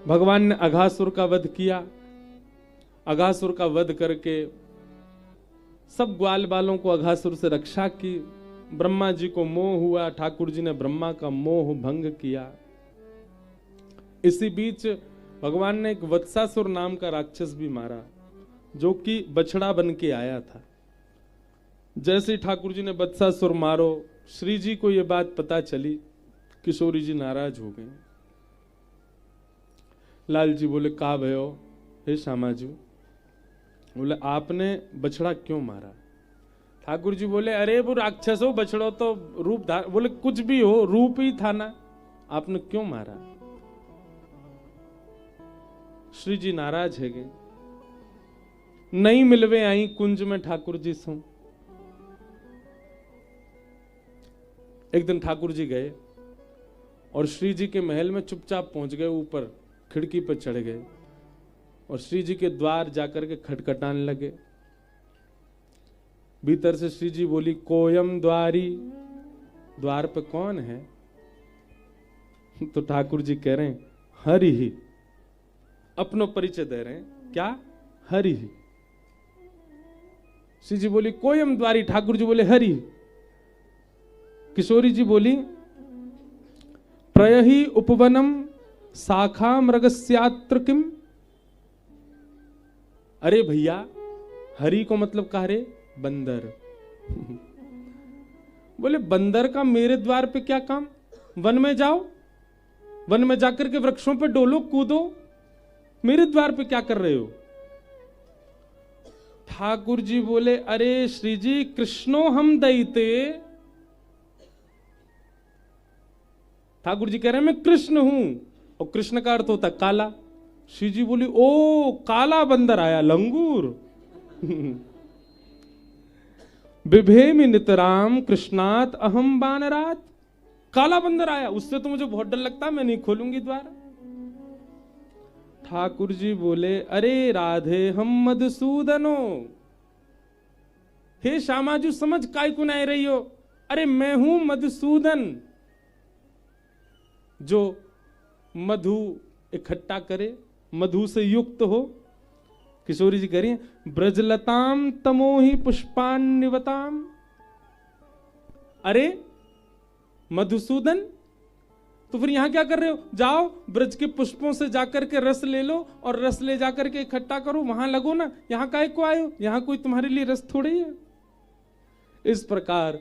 भगवान ने अघासुर का वध किया। अघासुर का वध करके सब ग्वाल बालों को अघासुर से रक्षा की। ब्रह्मा जी को मोह हुआ, ठाकुर जी ने ब्रह्मा का मोह भंग किया। इसी बीच भगवान ने एक वत्सासुर नाम का राक्षस भी मारा, जो कि बछड़ा बन के आया था। जैसे ठाकुर जी ने वत्सासुर मारो, श्री जी को यह बात पता चली, किशोरी जी नाराज हो गए। लाल जी बोले, का भयो हे श्यामा जी? बोले, आपने बछड़ा क्यों मारा? ठाकुर जी बोले, अरे वो राक्षस हो, बछड़ो तो रूप धार। बोले, कुछ भी हो, रूप ही था ना, आपने क्यों मारा? श्री जी नाराज है गए। नहीं मिलवे आई कुंज में ठाकुर जी सो। एक दिन ठाकुर जी गए और श्री जी के महल में चुपचाप पहुंच गए, ऊपर खिड़की पर चढ़ गए और श्री जी के द्वार जाकर के खटखटाने लगे। भीतर से श्री जी बोली, कोयम द्वारी, द्वार पे कौन है? तो ठाकुर जी कह रहे हैं, हरि ही। अपनो परिचय दे रहे हैं, क्या? हरि ही। श्री जी बोली, कोयम द्वारी। ठाकुर जी बोले, हरि। किशोरी जी बोली, प्रयहि उपवनम शाखा मृगस्यात्र किम। अरे भैया, हरि को मतलब कहा रे? बंदर। बोले, बंदर का मेरे द्वार पे क्या काम? वन में जाओ, वन में जाकर के वृक्षों पे डोलो, कूदो, मेरे द्वार पे क्या कर रहे हो? ठाकुर जी बोले, अरे श्री जी, कृष्णो हम दईते। ठाकुर जी कह रहे हैं, मैं कृष्ण हूं, और कृष्ण का अर्थ होता काला। श्री जी बोली, ओ काला बंदर आया, लंगूर। बिभेमि नितराम कृष्णात अहम बानरात। काला बंदर आया, उससे तो मुझे बहुत डर लगता है, मैं नहीं खोलूंगी द्वार। ठाकुर जी बोले, अरे राधे हम मधुसूदनो। हे श्यामाजू, समझ काय को नहीं रही हो? अरे मैं हूं मधुसूदन, जो मधु इकट्ठा करे, मधु से युक्त हो। किशोरी जी कह रही हैं, ब्रजलताम तमोहि पुष्पान्निवताम। अरे मधुसूदन, तो फिर यहां क्या कर रहे हो? जाओ ब्रज के पुष्पों से जाकर के रस ले लो, और रस ले जाकर के इकट्ठा करो, वहां लगो ना, यहां काहे को आए हो? यहां कोई तुम्हारे लिए रस थोड़ी है। इस प्रकार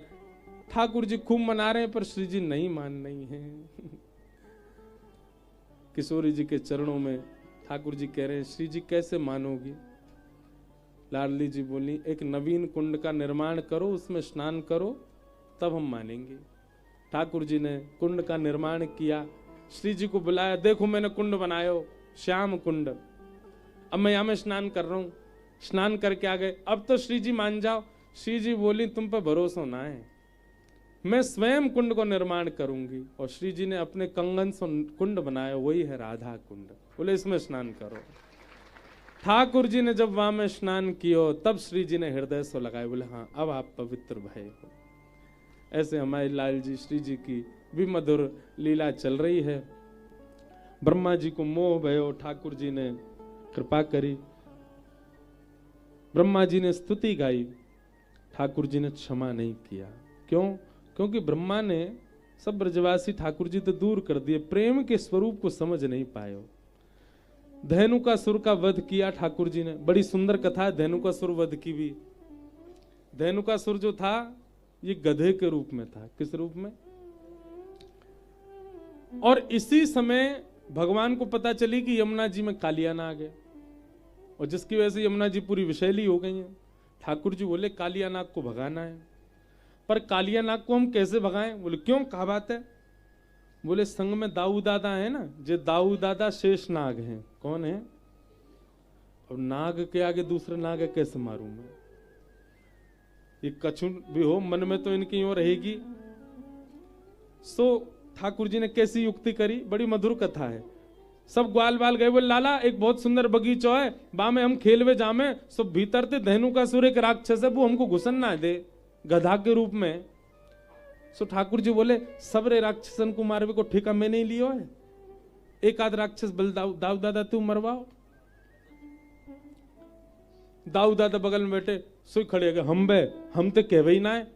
ठाकुर जी खूब मना रहे हैं, पर श्री जी नहीं मान रही हैं। किशोरी जी के चरणों में ठाकुर जी कह रहे हैं, श्री जी कैसे मानोगी? लाडली जी बोली, एक नवीन कुंड का निर्माण करो, उसमें स्नान करो, तब हम मानेंगे। ठाकुर जी ने कुंड का निर्माण किया, श्री जी को बुलाया, देखो मैंने कुंड बनाया, श्याम कुंड, अब मैं यहां में स्नान कर रहा हूं। स्नान करके आ गए, अब तो श्री जी मान जाओ। श्री जी बोली, तुम पर भरोसा ना है, मैं स्वयं कुंड को निर्माण करूंगी। और श्री जी ने अपने कंगन से कुंड बनाया, वही है राधा कुंड। बोले, इसमें स्नान करो। ठाकुर जी ने जब वहां में स्नान किया, तब श्री जी ने हृदय से लगाए, बोले, हाँ अब आप पवित्र भय हो। ऐसे हमारे लाल जी, श्री जी की भी मधुर लीला चल रही है। ब्रह्मा जी को मोह भयो, ठाकुर जी ने कृपा करी। ब्रह्मा जी ने स्तुति गाई, ठाकुर जी ने क्षमा नहीं किया। क्यों? क्योंकि ब्रह्मा ने सब ब्रजवासी ठाकुर जी तो दूर कर दिए, प्रेम के स्वरूप को समझ नहीं पाए। धेनुकासुर का वध किया ठाकुर जी ने, बड़ी सुंदर कथा है धेनुकासुर वध की भी। धेनुकासुर जो था, ये गधे के रूप में था। किस रूप में? और इसी समय भगवान को पता चली कि यमुना जी में कालिया नाग है, और जिसकी वजह से यमुना जी पूरी विषैली हो गई है। ठाकुर जी बोले, कालिया नाग को भगाना है, पर कालिया नाग को हम कैसे भगाएं? बोले, क्यों, क्या बात है? बोले, संग में दाऊ दादा है ना, जो दाऊ दादा शेष नाग हैं। कौन है? और नाग के आगे दूसरे नाग है, कैसे मारूं मैं? ये कछु भी हो, मन में तो इनकी यूं रहेगी। सो ठाकुर जी ने कैसी युक्ति करी, बड़ी मधुर कथा है। सब ग्वाल बाल गए, बोले, लाला एक बहुत सुंदर बगीचा है, बा में हम खेलवे जामे। सब भीतर थे धेनुकासुर एक राक्षस है, वो हमको घुसन ना दे गधा के रूप में। सो ठाकुर जी बोले, सबरे राक्षसन को मारवे को ठेका मैं नहीं लियो है। एक आध राक्षस बल दाऊ दादा तू मरवाओ। दाऊ दादा बगल में बैठे सुई खड़े गए, हम तो कहवे ही ना है।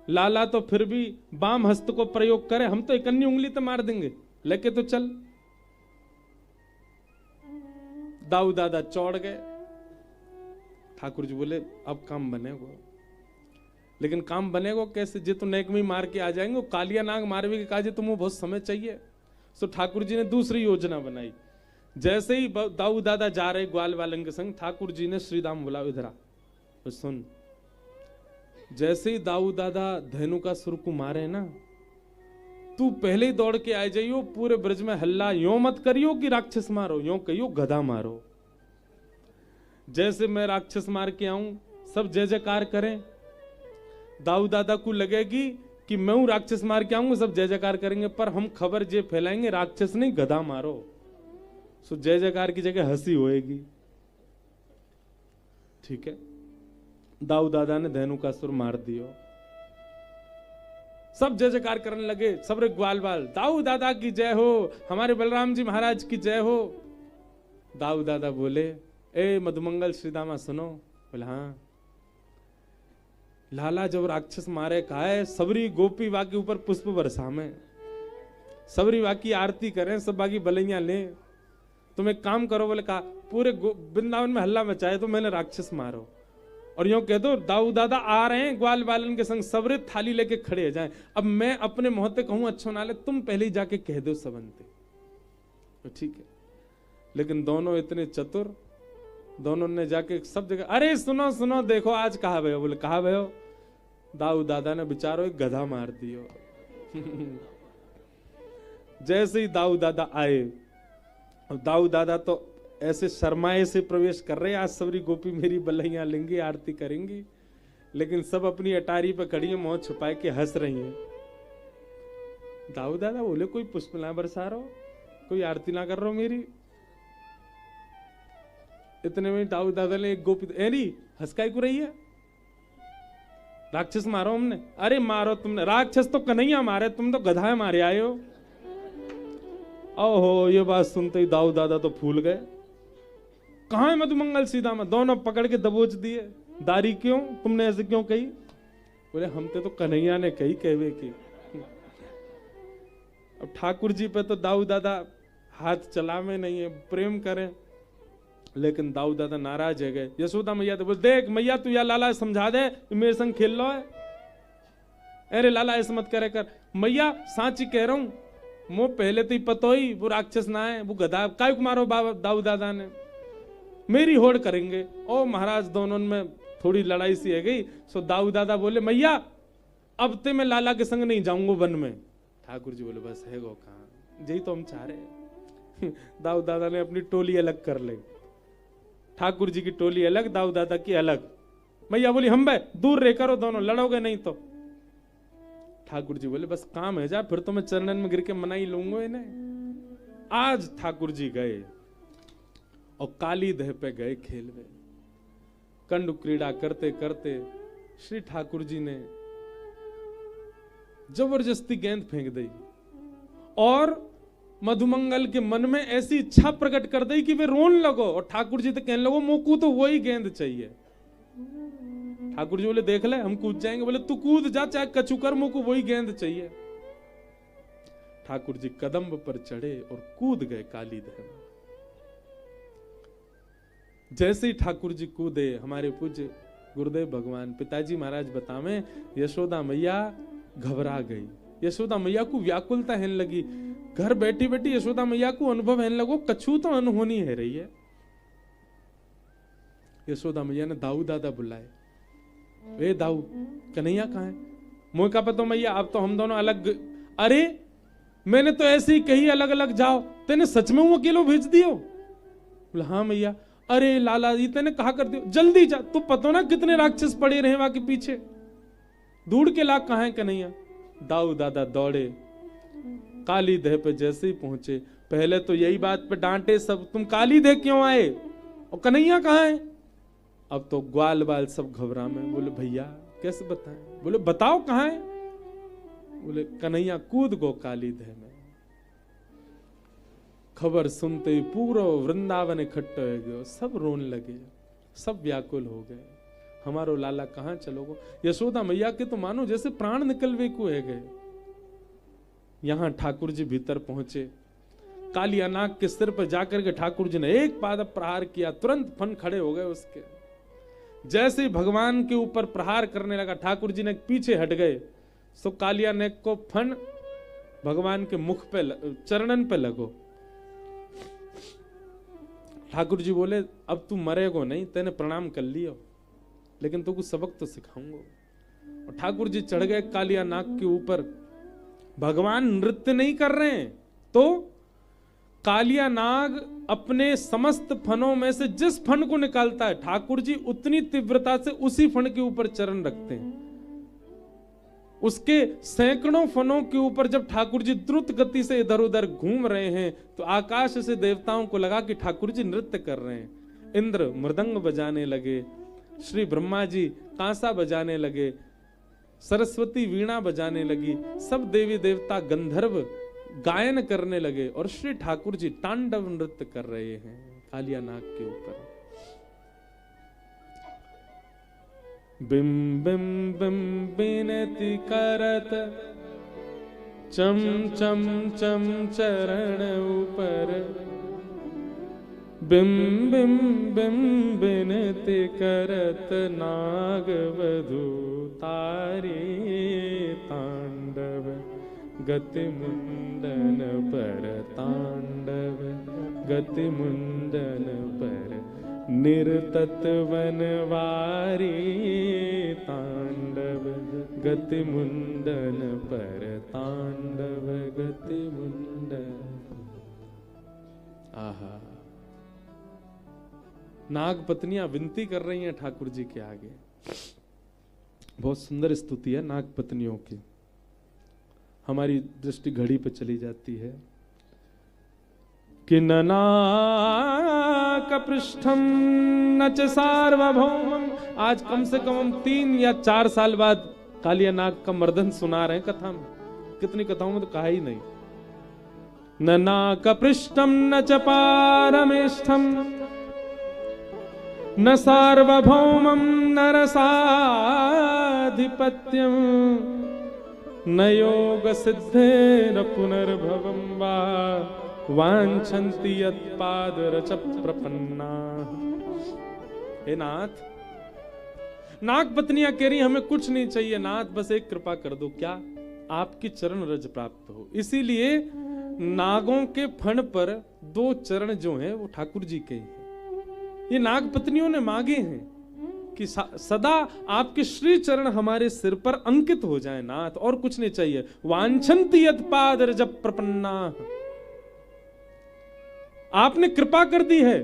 लाला तो फिर भी बाम हस्त को प्रयोग करे, हम तो एक अन्य उंगली तो मार देंगे, लेके तो चल। दाऊ दादा चौड़ गए। ठाकुर जी बोले अब काम बनेगो, लेकिन काम बनेगो कैसे? जे तो नेक में मार के आ जाएंगे, कालिया नाग मारवे के काजे तुम्हें बहुत समय चाहिए। तो ठाकुर जी ने दूसरी योजना बनाई। जैसे ही दाऊ दादा जा रहे ग्वाल वालन के संग, ठाकुर जी ने श्री दाम बोला इधर आ, तो सुन। जैसे ही दाऊ दादा धेनु का सुर को मारे ना, तू पहले ही दौड़ के आ जाइयो, पूरे ब्रज में हल्ला यो मत करियो कि राक्षस मारो, यो कहियो गधा मारो। जैसे मैं राक्षस मार के आऊं सब जय जयकार करें। दाऊ दादा को लगेगी कि मैं हूं राक्षस मार के आऊंगा, सब जय जयकार करेंगे, पर हम खबर जे फैलाएंगे राक्षस नहीं गधा मारो। सो जय जयकार की जगह हंसी होएगी। ठीक है, दाऊ दादा ने धेनु का सुर मार दियो, सब जय जयकार करने लगे। सब रे ग्वाल बाल दाऊ दादा की जय हो, हमारे बलराम जी महाराज की जय हो। दाऊ दादा बोले ए मधुमंगल श्रीदामा सुनो। बोले हाँ। लाला जब राक्षस मारे कहा है सबरी गोपी वाकी ऊपर पुष्प बरसा में, सबरी वाकी आरती करें, सब बाकी बलैया लें। तुम एक काम करो, बोले कहा पूरे वृंदावन में हल्ला मचाए तो मैंने राक्षस मारो, और यूं कह दो दाऊ दादा आ रहे हैं ग्वाल बालन के संग, सबरे थाली लेके खड़े हो जाएं। अब मैं अपने मोहते कहूं अच्छो नाले, तुम पहले ही जाके कह दो सबनते, तो ठीक है। लेकिन दोनों इतने चतुर, दोनों ने जाके सब जगह अरे सुनो सुनो देखो आज कहा भयो। बोले कहा भयो? दाऊ दादा ने बेचारो एक गधा मार दियो। जैसे ही दाऊ दादा आए, दाऊ दादा तो ऐसे शर्माए से प्रवेश कर रहे, आज सबरी गोपी मेरी बल्लैया लेंगी, आरती करेंगी, लेकिन सब अपनी अटारी पे खड़ी है, मुंह छुपाए के हंस रही हैं। दाऊ दादा बोले कोई पुष्प ना बरसा रहो, कोई आरती ना कर रहो मेरी। इतने में दाऊ दादा ने एक गोपी एरी हंसकाई को रही है, राक्षस मारो हमने। अरे मारो तुमने, राक्षस तो कन्हैया मारे, तुम तो गधा मारे आए हो। ओहो, ये बात सुनते ही दाऊ दादा तो फूल गए। कहां है मधुमंगल सीधामा? दोनों पकड़ के दबोच दिए। दारी क्यों, तुमने ऐसे क्यों कही? बोले हमते तो कन्हैया ने कही कहवे की। अब ठाकुर जी पे तो दाऊ दादा हाथ चलावे नहीं है, प्रेम करें, लेकिन दाऊ दादा नाराज है गए। यशोदा मैया तो बोले देख मैया तू या लाला समझा दे, मेरे संग खेल लो है। अरे लाला ऐसे मत करे कर। मैया सांची कह रहा हूं, मो पहले तो ही पतो ही वो राक्षस ना है, वो गधा काय को मारो बाबा दाऊ दादा ने, मेरी होड़ करेंगे। ओ महाराज दोनों में थोड़ी लड़ाई सी है गई। सो दाऊ दादा बोले मैया अब ते मैं लाला के संग नहीं जाऊंगा वन में। ठाकुर जी बोले बस है गो कहां, यही तो हम चाह रहे। दाऊ दादा ने अपनी टोली अलग कर ली, ठाकुर जी की टोली अलग, दाऊ दादा की अलग। मैया बोली हम बे दूर रह करो, दोनों लड़ोगे नहीं तो। ठाकुर जी बोले बस काम है जा, फिर तो मैं चरणन में गिर के मना ही लूंगा इन्हें। आज ठाकुर जी गए और काली देह पे गए खेलवे। कंडु क्रीड़ा करते करते श्री ठाकुर जी ने जबरदस्ती गेंद फेंक दी और मधुमंगल के मन में ऐसी इच्छा प्रकट कर दी कि वे रोन लगो, और ठाकुर जी तो कहने लगो मोकू तो वही गेंद चाहिए। ठाकुर जी बोले देख ले हम कूद जाएंगे। बोले तू कूद जा चाहे कछु कर, मोकू वही गेंद चाहिए। ठाकुर जी कदम पर चढ़े और कूद गए काली देह में। जैसे ही ठाकुर जी कूदे, हमारे पूज्य गुरुदेव भगवान पिताजी महाराज बतावे यशोदा मैया घबरा गई। यशोदा मैया को व्याकुलता होने लगी, घर बैठी बैठी यशोदा मैया को अनुभव होने लगो कछु तो अनहोनी है रही है। यशोदा मैया ने दाऊ दादा बुलाए, ए दाऊ कन्हैया कहाँ है? मुझे का पता मैया अब तो हम दोनों अलग। अरे मैंने तो ऐसे ही कही अलग अलग जाओ, तेने सच में वो अकेलो भेज दियो? बोला हाँ मैया। अरे लाला जी तेने कहा कर दियो जल्दी जा, तू पता ना कितने राक्षस पड़े रहे वहां के पीछे, ढूंढ के ला कहाँ है कन्हैया। दाऊ दादा दौड़े, काली देह पे जैसे ही पहुंचे पहले तो यही बात पे डांटे सब, तुम काली देह क्यों आए और कन्हैया कहाँ है? अब तो ग्वाल बाल सब घबरा में। बोले भैया कैसे बताएं? बोले बताओ कहाँ है? बोले कन्हैया कूद गो काली देह में। खबर सुनते ही पूरा वृंदावन इकट्ठा हो गयो, सब रोन लगे, सब व्याकुल हो गए, हमारो लाला कहाँ चलोगो। यशोदा मैया के तो मानो जैसे प्राण निकलवे को है गए। यहां ठाकुर जी भीतर पहुंचे, कालिया नाग के सिर पर जाकर के ठाकुर जी ने एक पाद प्रहार किया, तुरंत फन खड़े हो गए उसके। जैसे ही भगवान के ऊपर प्रहार करने लगा, ठाकुर जी ने पीछे हट गए, सो कालिया नाग को फन भगवान के मुख पे चरणन पे लगो। ठाकुर जी बोले अब तू मरेगो नहीं, तेने प्रणाम कर लियो, लेकिन तू कुछ सबक तो सिखाऊंगा। और ठाकुर जी चढ़ गए कालिया नाग के ऊपर। भगवान नृत्य नहीं कर रहे हैं, तो कालिया नाग अपने समस्त फनों में से जिस फन को निकालता है, ठाकुर जी उतनी तीव्रता से उसी फन के ऊपर चरण रखते हैं। उसके सैकड़ों फनों के ऊपर जब ठाकुर जी द्रुत गति से इधर उधर घूम रहे हैं, तो आकाश से देवताओं को लगा कि ठाकुर जी नृत्य कर रहे हैं। इंद्र मृदंग बजाने लगे, श्री ब्रह्मा जी कांसा बजाने लगे, सरस्वती वीणा बजाने लगी, सब देवी देवता गंधर्व गायन करने लगे, और श्री ठाकुर जी तांडव नृत्य कर रहे हैं कालिया नाग के ऊपर। बिम बिम बिम बिनती करत चम चम चम चरण ऊपर, बिम बिम बिम बिनती करत नाग वधू तारे तांडव गति मुंडन पर, तांडव गति मुंडन पर, निर्तत वनवारी तांडव गति मुंडन पर, तांडव गति मुंडन। आहा, नाग पत्नियां विनती कर रही हैं ठाकुर जी के आगे। बहुत सुंदर स्तुति है नाग पत्नियों की। हमारी दृष्टि घड़ी पे चली जाती है कि ननाक पृष्ठम न च सार्वभौमम। आज कम से कम हम 3 या 4 साल बाद कालिया नाग का मर्दन सुना रहे हैं कथा में। कितनी कथाओं में तो कहा ही नहीं। ननाक पृष्ठम न च पारमेष्ठम न सार्वभौमम न रसाधिपत्यम न योग सिद्धेन पुनर्भवम वा वांछन्ति यत्पादरच प्रपन्ना। हे नाथ, नाग पत्नियां कह रही हमें कुछ नहीं चाहिए नाथ, बस एक कृपा कर दो, क्या आपकी चरण रज प्राप्त हो। इसीलिए नागों के फण पर 2 चरण जो हैं वो ठाकुर जी के हैं। ये नाग पत्नियों ने मांगे हैं कि सदा आपके श्री चरण हमारे सिर पर अंकित हो जाए नाथ, और कुछ नहीं चाहिए। वांछन्ति यत्पादरज प्रपन्ना। आपने कृपा कर दी है,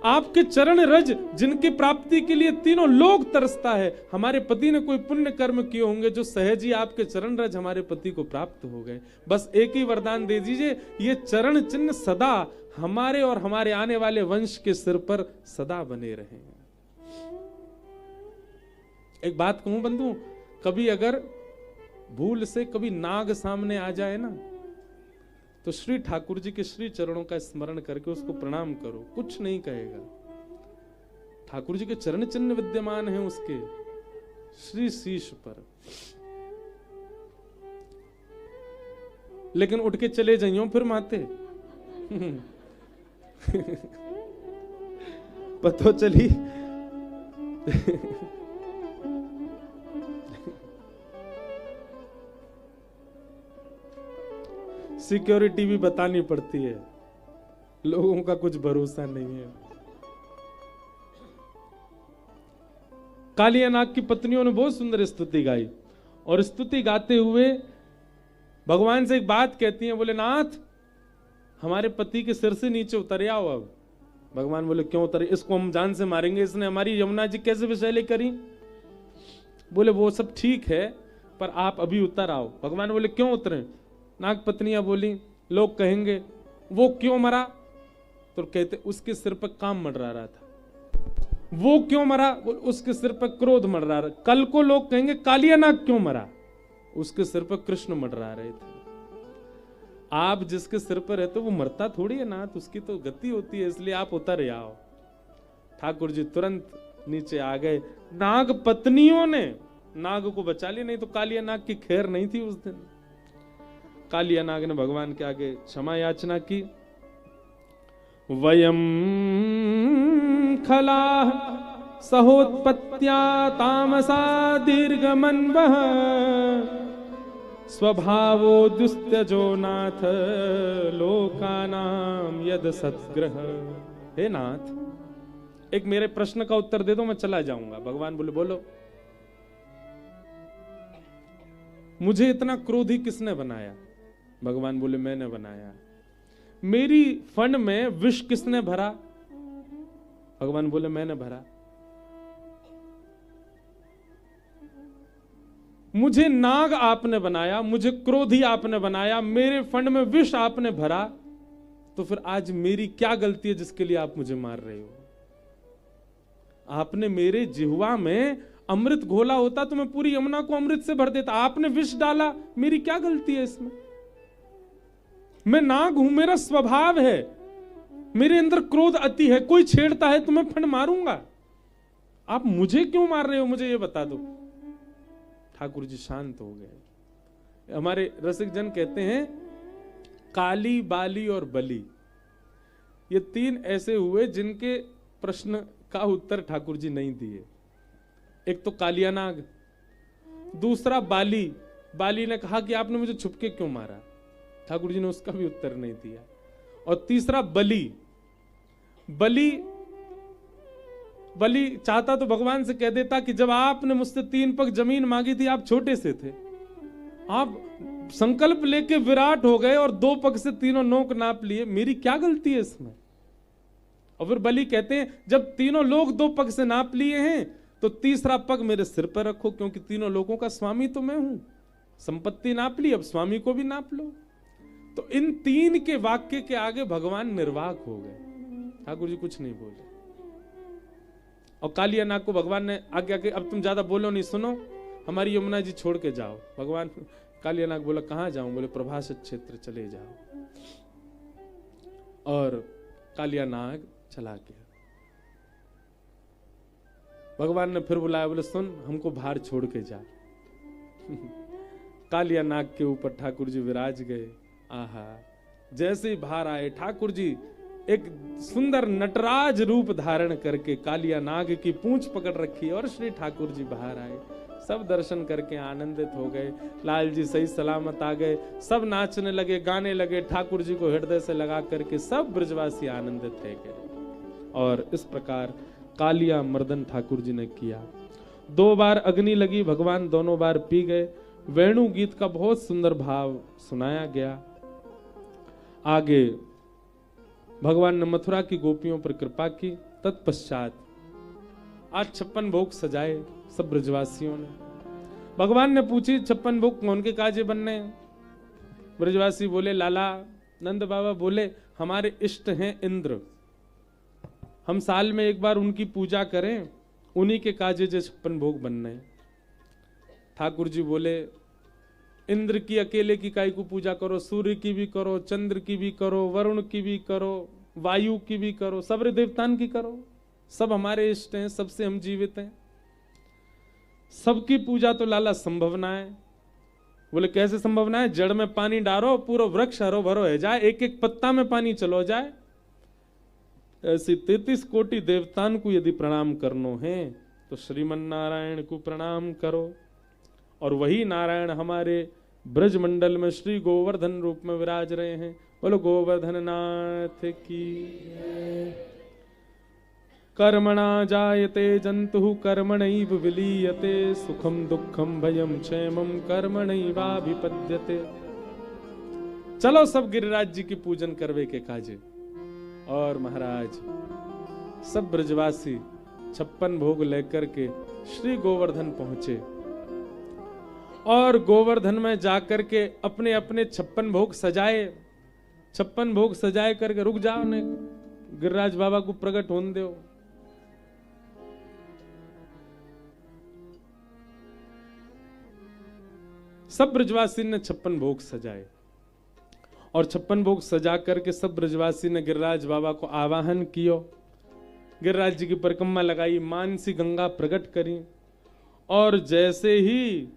आपके चरण रज जिनकी प्राप्ति के लिए तीनों लोग तरसता है। हमारे पति ने कोई पुण्य कर्म किए होंगे जो सहज ही आपके चरण रज हमारे पति को प्राप्त हो गए। बस एक ही वरदान दे दीजिए, ये चरण चिन्ह सदा हमारे और हमारे आने वाले वंश के सिर पर सदा बने रहे। एक बात कहूं बंधु, कभी अगर भूल से कभी नाग सामने आ जाए ना, तो श्री ठाकुर जी के श्री चरणों का स्मरण करके उसको प्रणाम करो, कुछ नहीं कहेगा। ठाकुर जी के चरण चिन्ह विद्यमान हैं उसके श्री शीश पर। लेकिन उठ के चले जाइयो फिर माते पतो चली सिक्योरिटी भी बतानी पड़ती है, लोगों का कुछ भरोसा नहीं है। कालिया नाग की पत्नियों ने बहुत सुंदर स्तुति गाई, और स्तुति गाते हुए भगवान से एक बात कहती हैं, बोले नाथ हमारे पति के सिर से नीचे उतर आओ। अब भगवान बोले क्यों उतरे? इसको हम जान से मारेंगे, इसने हमारी यमुना जी कैसे विषैले करी। बोले वो सब ठीक है, पर आप अभी उतर आओ। भगवान बोले क्यों उतरे? नाग पत्नियां बोली लोग कहेंगे वो क्यों मरा, तो कहते उसके सिर पर काम मंडरा रहा था। वो क्यों मरा? उसके सिर पर क्रोध मंडरा रहा। कल को लोग कहेंगे कालिया नाग क्यों मरा, उसके सिर पर कृष्ण मंडरा रहे थे। आप जिसके सिर पर रहते हो वो मरता थोड़ी है नाथ, उसकी तो गति होती है, इसलिए आप उतर आओ। ठाकुर जी तुरंत नीचे आ गए। नाग पत्नियों ने नाग को बचा लिया, नहीं तो कालिया नाग की खैर नहीं थी उस दिन। कालिया नाग ने भगवान के आगे क्षमा याचना की। वयम खला सहोत्पत्त्या तामसा दीर्घमन्वः स्वभावो दुस्त्यजो नाथ लोकानाम यद सद्ग्रह। हे नाथ, एक मेरे प्रश्न का उत्तर दे दो, मैं चला जाऊंगा। भगवान बोले बोलो। मुझे इतना क्रोधी किसने बनाया? भगवान बोले मैंने बनाया। मेरी फन में विष किसने भरा? भगवान बोले मैंने भरा। मुझे नाग आपने बनाया, मुझे क्रोधी आपने बनाया, मेरे फंड में विष आपने भरा, तो फिर आज मेरी क्या गलती है जिसके लिए आप मुझे मार रहे हो? आपने मेरे जिह्वा में अमृत घोला होता तो मैं पूरी यमुना को अमृत से भर देता। आपने विष डाला, मेरी क्या गलती है इसमें? मैं नाग हूं, मेरा स्वभाव है, मेरे अंदर क्रोध अति है, कोई छेड़ता है तो मैं फंड मारूंगा। आप मुझे क्यों मार रहे हो, मुझे ये बता दो। ठाकुर जी शांत हो गए। हमारे रसिक जन कहते हैं काली, बाली और बली, ये तीन ऐसे हुए जिनके प्रश्न का उत्तर ठाकुर जी नहीं दिए। एक तो कालिया नाग, दूसरा बाली। बाली ने कहा कि आपने मुझे छुपके क्यों मारा? ठाकुर जी ने उसका भी उत्तर नहीं दिया। और तीसरा बली। बली चाहता तो भगवान से कह देता कि जब आपने मुझसे 3 पग जमीन मांगी थी, आप छोटे से थे, आप संकल्प लेके विराट हो गए और 2 पग से तीनों नोक नाप लिए, मेरी क्या गलती है इसमें? और फिर बलि कहते हैं जब तीनों लोग 2 पग से नाप लिए हैं तो तीसरा पग मेरे सिर पर रखो, क्योंकि तीनों लोगों का स्वामी तो मैं हूं। संपत्ति नाप ली, अब स्वामी को भी नाप लो। तो इन 3 के वाक्य के आगे भगवान निर्वाक हो गए। ठाकुर जी कुछ नहीं बोले। और कालिया नाग को भगवान ने आज्ञा की, अब तुम ज्यादा बोलो नहीं, सुनो, हमारी यमुना जी छोड़ के जाओ। भगवान कालिया नाग बोला कहां जाऊं? बोले प्रभास क्षेत्र चले जाओ। और कालिया नाग चला गया। भगवान ने फिर बुलाया, बोले सुन, हमको बाहर छोड़ के जा। कालिया नाग के ऊपर ठाकुर जी विराज गए। आहा, जैसे ही बाहर आए ठाकुर जी एक सुंदर नटराज रूप धारण करके कालिया नाग की पूंछ पकड़ रखी और श्री ठाकुर जी बाहर आए। सब दर्शन करके आनंदित हो गए। लाल जी सही सलामत आ गए। सब नाचने लगे, गाने लगे, ठाकुर जी को हृदय से लगा करके सब ब्रजवासी आनंदित रह गए। और इस प्रकार कालिया मर्दन ठाकुर जी ने किया। 2 बार अग्नि लगी, भगवान दोनों बार पी गए। वेणु गीत का बहुत सुंदर भाव सुनाया गया। आगे भगवान ने मथुरा की गोपियों पर कृपा की। तत्पश्चात आज 56 भोग सजाए सब ब्रजवासियों ने। भगवान ने पूछी 56 भोग कौन के काजे बनने? ब्रजवासी बोले लाला, नंद बाबा बोले हमारे इष्ट हैं इंद्र, हम साल में एक बार उनकी पूजा करें, उन्हीं के काजे जो 56 भोग बनने। ठाकुर जी बोले इंद्र की अकेले की काई को पूजा करो, सूर्य की भी करो, चंद्र की भी करो, वरुण की भी करो, वायु की भी करो, सब देवतान की करो, सब हमारे इष्ट हैं, सबसे हम जीवित हैं, सबकी पूजा तो लाला संभव ना है। बोले कैसे संभव ना है? जड़ में पानी डालो, पूरा वृक्ष हरो भरो है जाए, एक एक पत्ता में पानी चलो जाए। ऐसी 33 कोटि देवतान को यदि प्रणाम करनो है तो श्रीमन नारायण को प्रणाम करो। और वही नारायण हमारे ब्रज मंडल में श्री गोवर्धन रूप में विराज रहे हैं। बोलो गोवर्धन नाथ की। कर्मणा जायते जंतु कर्मणैव विलीयते, सुखम दुखम भयम क्षेमम कर्मणैवाभिपद्यते। चलो सब गिरिराज जी की पूजन करवे के काजे। और महाराज सब ब्रजवासी 56 भोग लेकर के श्री गोवर्धन पहुंचे और गोवर्धन में जाकर के अपने अपने 56 भोग सजाए। 56 भोग सजाए करके रुक जाओ ने गिरिराज बाबा को प्रकट होने दो। सब ब्रजवासी ने 56 भोग सजाए और 56 भोग सजा करके सब ब्रजवासी ने गिरिराज बाबा को आवाहन कियो। गिरिराज जी की परिक्रमा लगाई, मानसी गंगा प्रकट करी, और जैसे ही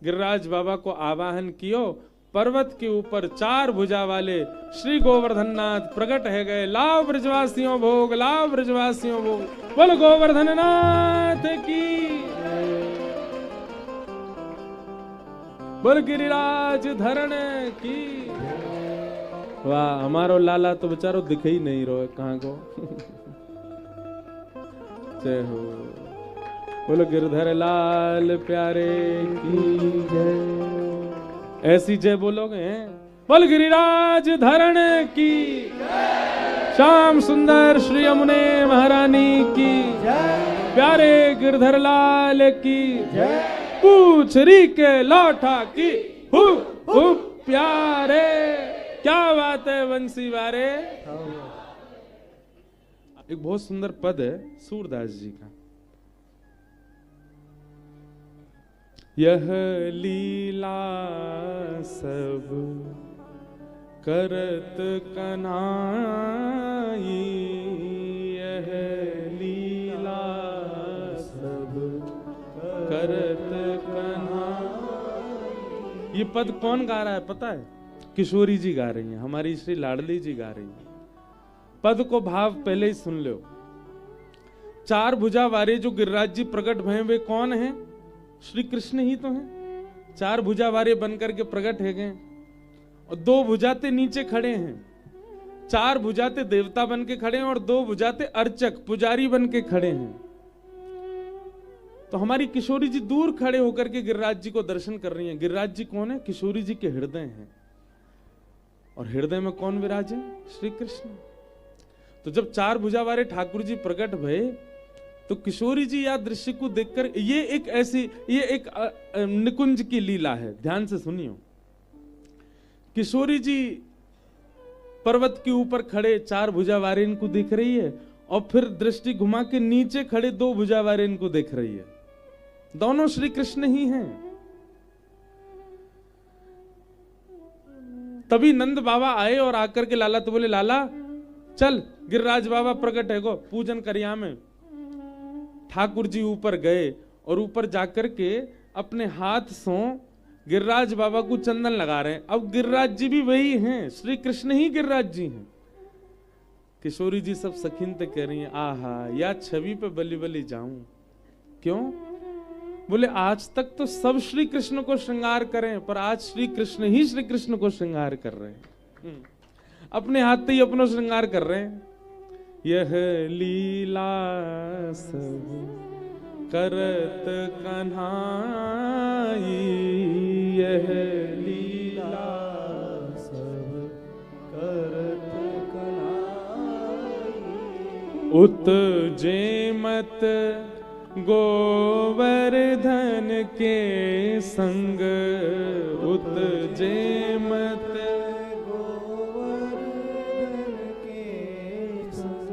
गिरिराज बाबा को आवाहन कियो, पर्वत के ऊपर 4 भुजा वाले श्री गोवर्धन नाथ प्रकट है गए। लाओ ब्रजवासियों भोग, लाओ ब्रजवासियों भोग, बोल गोवर्धन नाथ की, बोल गिरिराज धरण की। वाह, हमारो लाला तो बेचारो दिख ही नहीं रहो कहाँ को। जय हो, बोलो गिरधर लाल प्यारे की जय। ऐसी जय बोलोगे, बोल गिरिराज धरण की, श्याम सुंदर श्री यमुने महारानी की, प्यारे गिरधर लाल की, पूछ री के लौटा की, हु प्यारे। क्या बात है बंसी वारे। एक बहुत सुंदर पद है सूरदास जी का, यह लीला सब करत कन्हाई, यह लीला सब करत कन्हाई। ये पद कौन गा रहा है पता है? किशोरी जी गा रही हैं, हमारी श्री लाडली जी गा रही हैं। पद को भाव पहले ही सुन लो। 4 भुजा वाले जो गिरिराज जी प्रकट भय वे कौन हैं? श्री कृष्ण ही तो हैं। 4 भुजा वाले बनकर के प्रकट है गए, और 2 भुजाते नीचे खड़े हैं। 4 भुजाते देवता बन के खड़े हैं और 2 भुजाते अर्चक पुजारी बन के खड़े हैं। तो हमारी किशोरी जी दूर खड़े होकर के गिरिराज जी को दर्शन कर रही हैं। गिरिराज जी कौन है? किशोरी जी के हृदय हैं, और हृदय में कौन विराजे? श्री कृष्ण। तो जब 4 भुजा वाले ठाकुर जी प्रकट भये, तो किशोरी जी या दृश्य को देखकर, ये एक निकुंज की लीला है, ध्यान से सुनियो। किशोरी जी पर्वत के ऊपर खड़े 4 भुजा वाले इनको देख रही है, और फिर दृष्टि घुमा के नीचे खड़े 2 भुजा वाले इनको देख रही है। दोनों श्री कृष्ण ही हैं। तभी नंद बाबा आए और आकर के लाला तो बोले, लाला चल गिरिराज बाबा प्रकट है गो, पूजन करिया में। ठाकुर जी ऊपर गए और ऊपर जाकर के अपने हाथ से गिरिराज बाबा को चंदन लगा रहे हैं। अब गिरिराज जी भी वही हैं, श्री कृष्ण ही गिरिराज जी हैं। किशोरी जी सब सखीनते कह रही हैं, आहा या छवि पे बलि बलि जाऊं। क्यों? बोले आज तक तो सब श्री कृष्ण को श्रृंगार करें, पर आज श्री कृष्ण ही श्री कृष्ण को श्रृंगार कर रहे हैं। अपने हाथ से ही अपना श्रृंगार कर रहे हैं। यह लीला सब करत कन्हाई, यह लीला सब करत कन्हाई। उत जेमत गोवर्धन के संग, उत जेमत गोवर्धन के संग।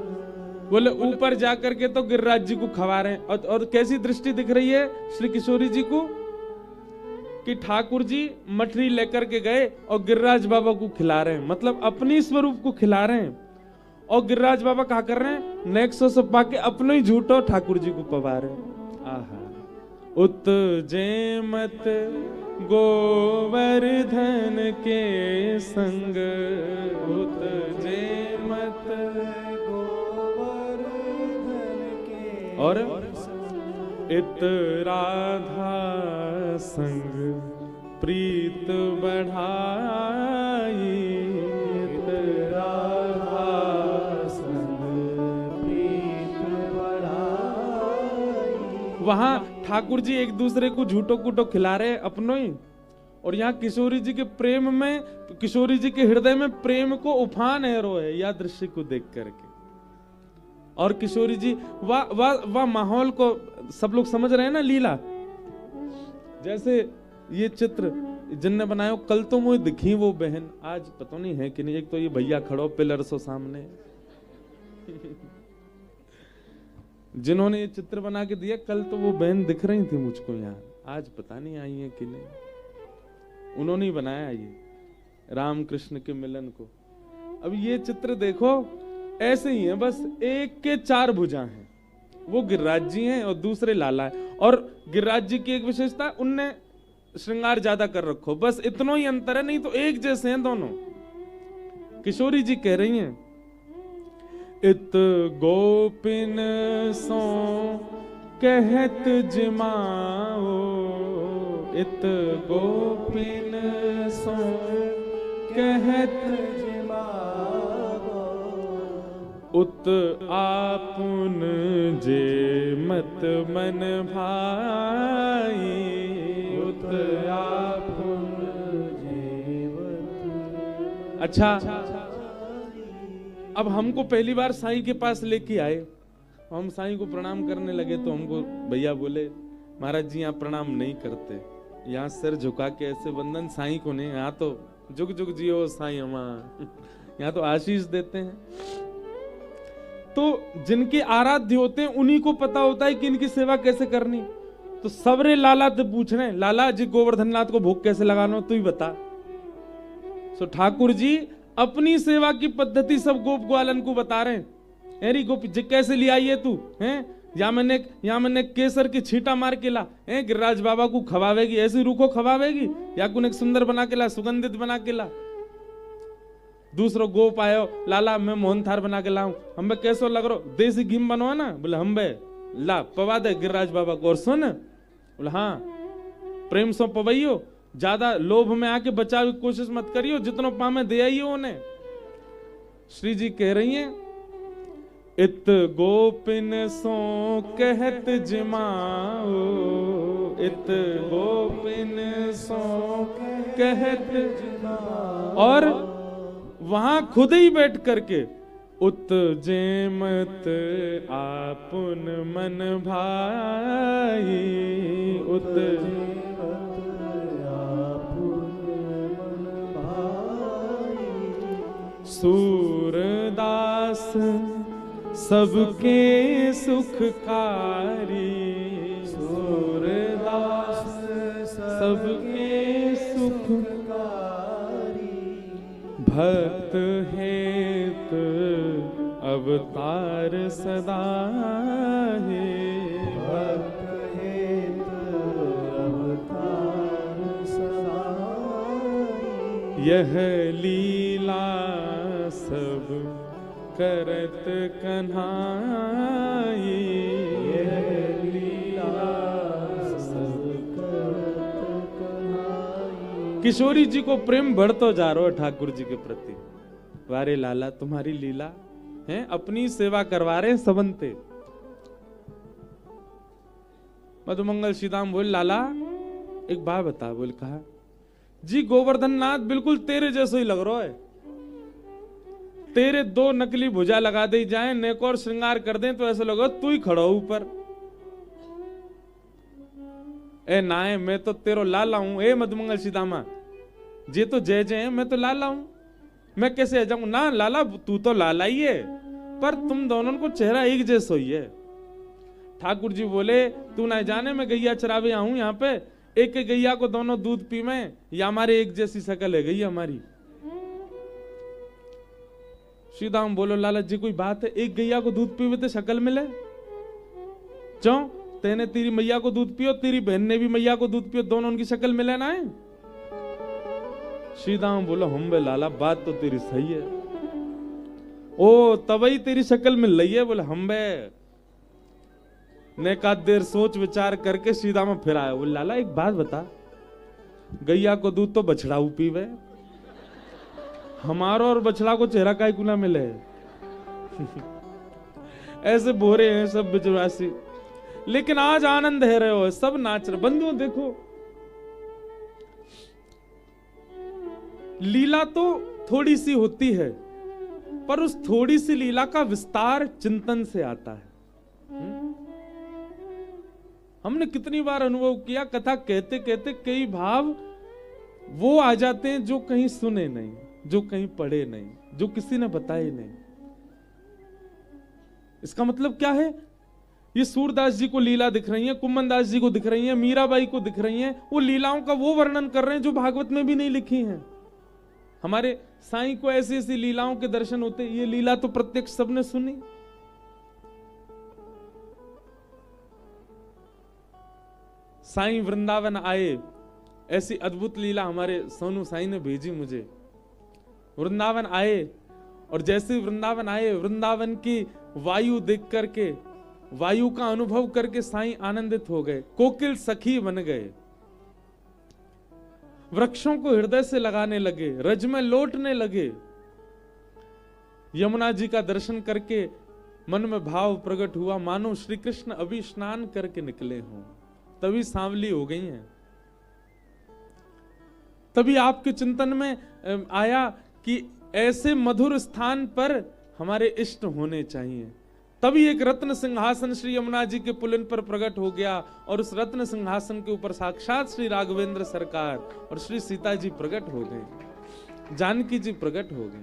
बोले ऊपर जाकर के तो गिरिराज जी को खवा रहे हैं, और कैसी दृष्टि दिख रही है श्री किशोरी जी को कि ठाकुर जी मठरी लेकर के गए और गिरिराज बाबा को खिला रहे हैं, मतलब अपनी स्वरूप को खिला रहे हैं। और गिरिराज बाबा क्या कर रहे हैं? नेक्सो सब पाके अपने ही झूठो ठाकुर जी को पवा रहे हैं। आहा, उत जेमत गोवर्धन के संग, उत जेमत गोवर्धन के, और इत राधा संग प्रीत बढ़ाई, इत राधा वहां ठाकुर जी एक दूसरे को झूठो कूटो खिला रहे अपनो ही, और यहाँ किशोरी जी के प्रेम में, किशोरी जी के हृदय में प्रेम को उफान है रो है, या दृश्य को देख करके। और किशोरी जी वाह माहौल को सब लोग समझ रहे हैं ना, लीला। जैसे ये चित्र जिनने बनाया, कल तो मुझे दिखी वो बहन, आज पता नहीं है कि नहीं। एक तो ये भैया खड़ो पिलर सो सामने जिन्होंने ये चित्र बना के दिया, कल तो वो बहन दिख रही थी मुझको यहाँ, आज पता नहीं आई है कि नहीं। उन्होंने ही बनाया ये। राम कृष्ण के मिलन को। अब ये चित्र देखो, ऐसे ही है, बस एक के 4 भुजा हैं। वो गिरिराज जी हैं और दूसरे लाला है। और गिरिराज जी की एक विशेषता, उनने श्रृंगार ज्यादा कर रखो, बस इतना ही अंतर है, नहीं तो एक जैसे हैं दोनों। किशोरी जी कह रही हैं, इत गोपिन सो कहत जिमाओ, इत गोपिन सो कहत जिमाओ, उत आपुन जे मत मन भाई, उत आपुन जे मत। अच्छा, अब हमको पहली बार साईं के पास लेके आए, हम साईं को प्रणाम करने लगे तो हमको भैया बोले, महाराज जी यहाँ प्रणाम नहीं करते, यहाँ सिर झुका के ऐसे वंदन साईं को नहीं, यहाँ तो जुग जुग जियो साईं हमारा, यहाँ तो आशीष देते हैं। तो जिनके आराध्य होते हैं उन्हीं को पता होता है कि इनकी सेवा कैसे करनी। तो सबरे लाला तो पूछ रहे हैं, लाला जी गोवर्धन नाथ को भोग कैसे लगाना, तू ही बता। सो ठाकुर जी अपनी सेवा की पद्धति सब गोप ग्वालन को बता रहे हैं। अरे गोप जी कैसे ले आई है तू, हैं या मैंने केसर की छींटा मार के ला, हैं गिरिराज बाबा को खवावेगी, ऐसी रूखो खवावेगी, या कुछ सुंदर बना के ला, सुगंधित बना के ला। दूसरो गोप आयो, लाला मैं मोहन थार बना के लाऊं, हम कैसो लग रहो, देसी घी बनवा ना, बोले हम ला पवा दे गिरिराज बाबा को। और सुन, बोले हाँ प्रेम सो पवैयो, ज्यादा लोभ में आके बचाव की कोशिश मत करियो, जितनो पामे दे आइयो उन्हें। श्री जी कह रही हैं, इत गोपिन सो कहत जिमाओ, इत गोपिन सो कहत जिमाओ। और वहां खुद ही बैठ करके, उत जेमत आपुन मन भाई, उत सूरदास सबके सुखकारी, सूरदास सबके सुखकारी, भक्त हेत अवतार सदा है, भक्त हेत अवतार सदा, यह लीला सब करत कन्हाई, यह लीला सब करत कन्हाई। किशोरी जी को प्रेम बढ़तो जा रहा है ठाकुर जी के प्रति। वारे लाला तुम्हारी लीला है, अपनी सेवा करवा रहे सबनते। मधुमंगल श्रीदाम बोले, लाला एक बात बता। बोले कहा जी, गोवर्धन नाथ बिल्कुल तेरे जैसे ही लग रहा है, तेरे 2 नकली भुजा लगा दे जाए, नेक और श्रृंगार कर दें तो ऐसा लगा तू ही खड़ा ऊपर। ए नाए, मैं तो तेरो लाला हूं। ए मधुमंगल सीतामा, जे तो जय जय है, मैं तो लाला हूं, मैं कैसे आ जाऊं ना। लाला तू तो लाला ही है, पर तुम दोनों को चेहरा एक जैसा ही है। ठाकुर जी बोले, तू ना जाने मैं गैया चरावे आऊं यहाँ पे, एक गैया को दोनों दूध पी में, या हमारे एक जैसी शकल है गैया हमारी। श्रीदाम बोलो, लाला जी कोई बात है, एक गैया को दूध पीवे तो शक्ल मिले। चौ तेने तेरी मैया को दूध पियो, तेरी बहन ने भी मैया को दूध पियो, दोनों उनकी शक्ल मिले ना है। श्रीदाम बोलो, हम बे लाला बात तो तेरी सही है, ओ तभी तेरी शक्ल मिल रही है। बोले हम बे ने का देर सोच विचार करके श्रीदाम फिर आया। बोले लाला एक बात बता, गैया को दूध तो बछड़ाऊ पीवे, हमारा और बछड़ा को चेहरा काय गुना मिले। ऐसे बोरे हैं सब बिजवासी, लेकिन आज आनंद है रहे हो, सब नाच रहे। बंधुओं देखो, लीला तो थोड़ी सी होती है, पर उस थोड़ी सी लीला का विस्तार चिंतन से आता है। हमने कितनी बार अनुभव किया, कथा कहते कहते कई भाव वो आ जाते हैं जो कहीं सुने नहीं, जो कहीं पढ़े नहीं, जो किसी ने बताए नहीं। इसका मतलब क्या है? ये सूरदास जी को लीला दिख रही है, कुम्मन दास जी को दिख रही है, मीराबाई को दिख रही है, वो लीलाओं का वो वर्णन कर रहे हैं जो भागवत में भी नहीं लिखी हैं। हमारे साईं को ऐसी ऐसी लीलाओं के दर्शन होते, ये लीला तो प्रत्यक्ष सबने सुनी। साईं वृंदावन आए, ऐसी अद्भुत लीला हमारे सोनू साईं ने भेजी मुझे। वृंदावन आए और जैसे वृंदावन आए, वृंदावन की वायु देख करके, वायु का अनुभव करके साईं आनंदित हो गए, कोकिल सखी बन गए, वृक्षों को हृदय से लगाने लगे, रज में लौटने लगे। यमुना जी का दर्शन करके मन में भाव प्रकट हुआ, मानो श्री कृष्ण अभी स्नान करके निकले हों, तभी सांवली हो गई हैं। तभी आपके चिंतन में आया कि ऐसे मधुर स्थान पर हमारे इष्ट होने चाहिए। तभी एक रत्न सिंहासन श्री यमुना जी के पुलिन पर प्रकट हो गया और उस रत्न सिंहासन के ऊपर साक्षात श्री राघवेंद्र सरकार और श्री सीता जी प्रकट हो गए, जानकी जी प्रकट हो गए।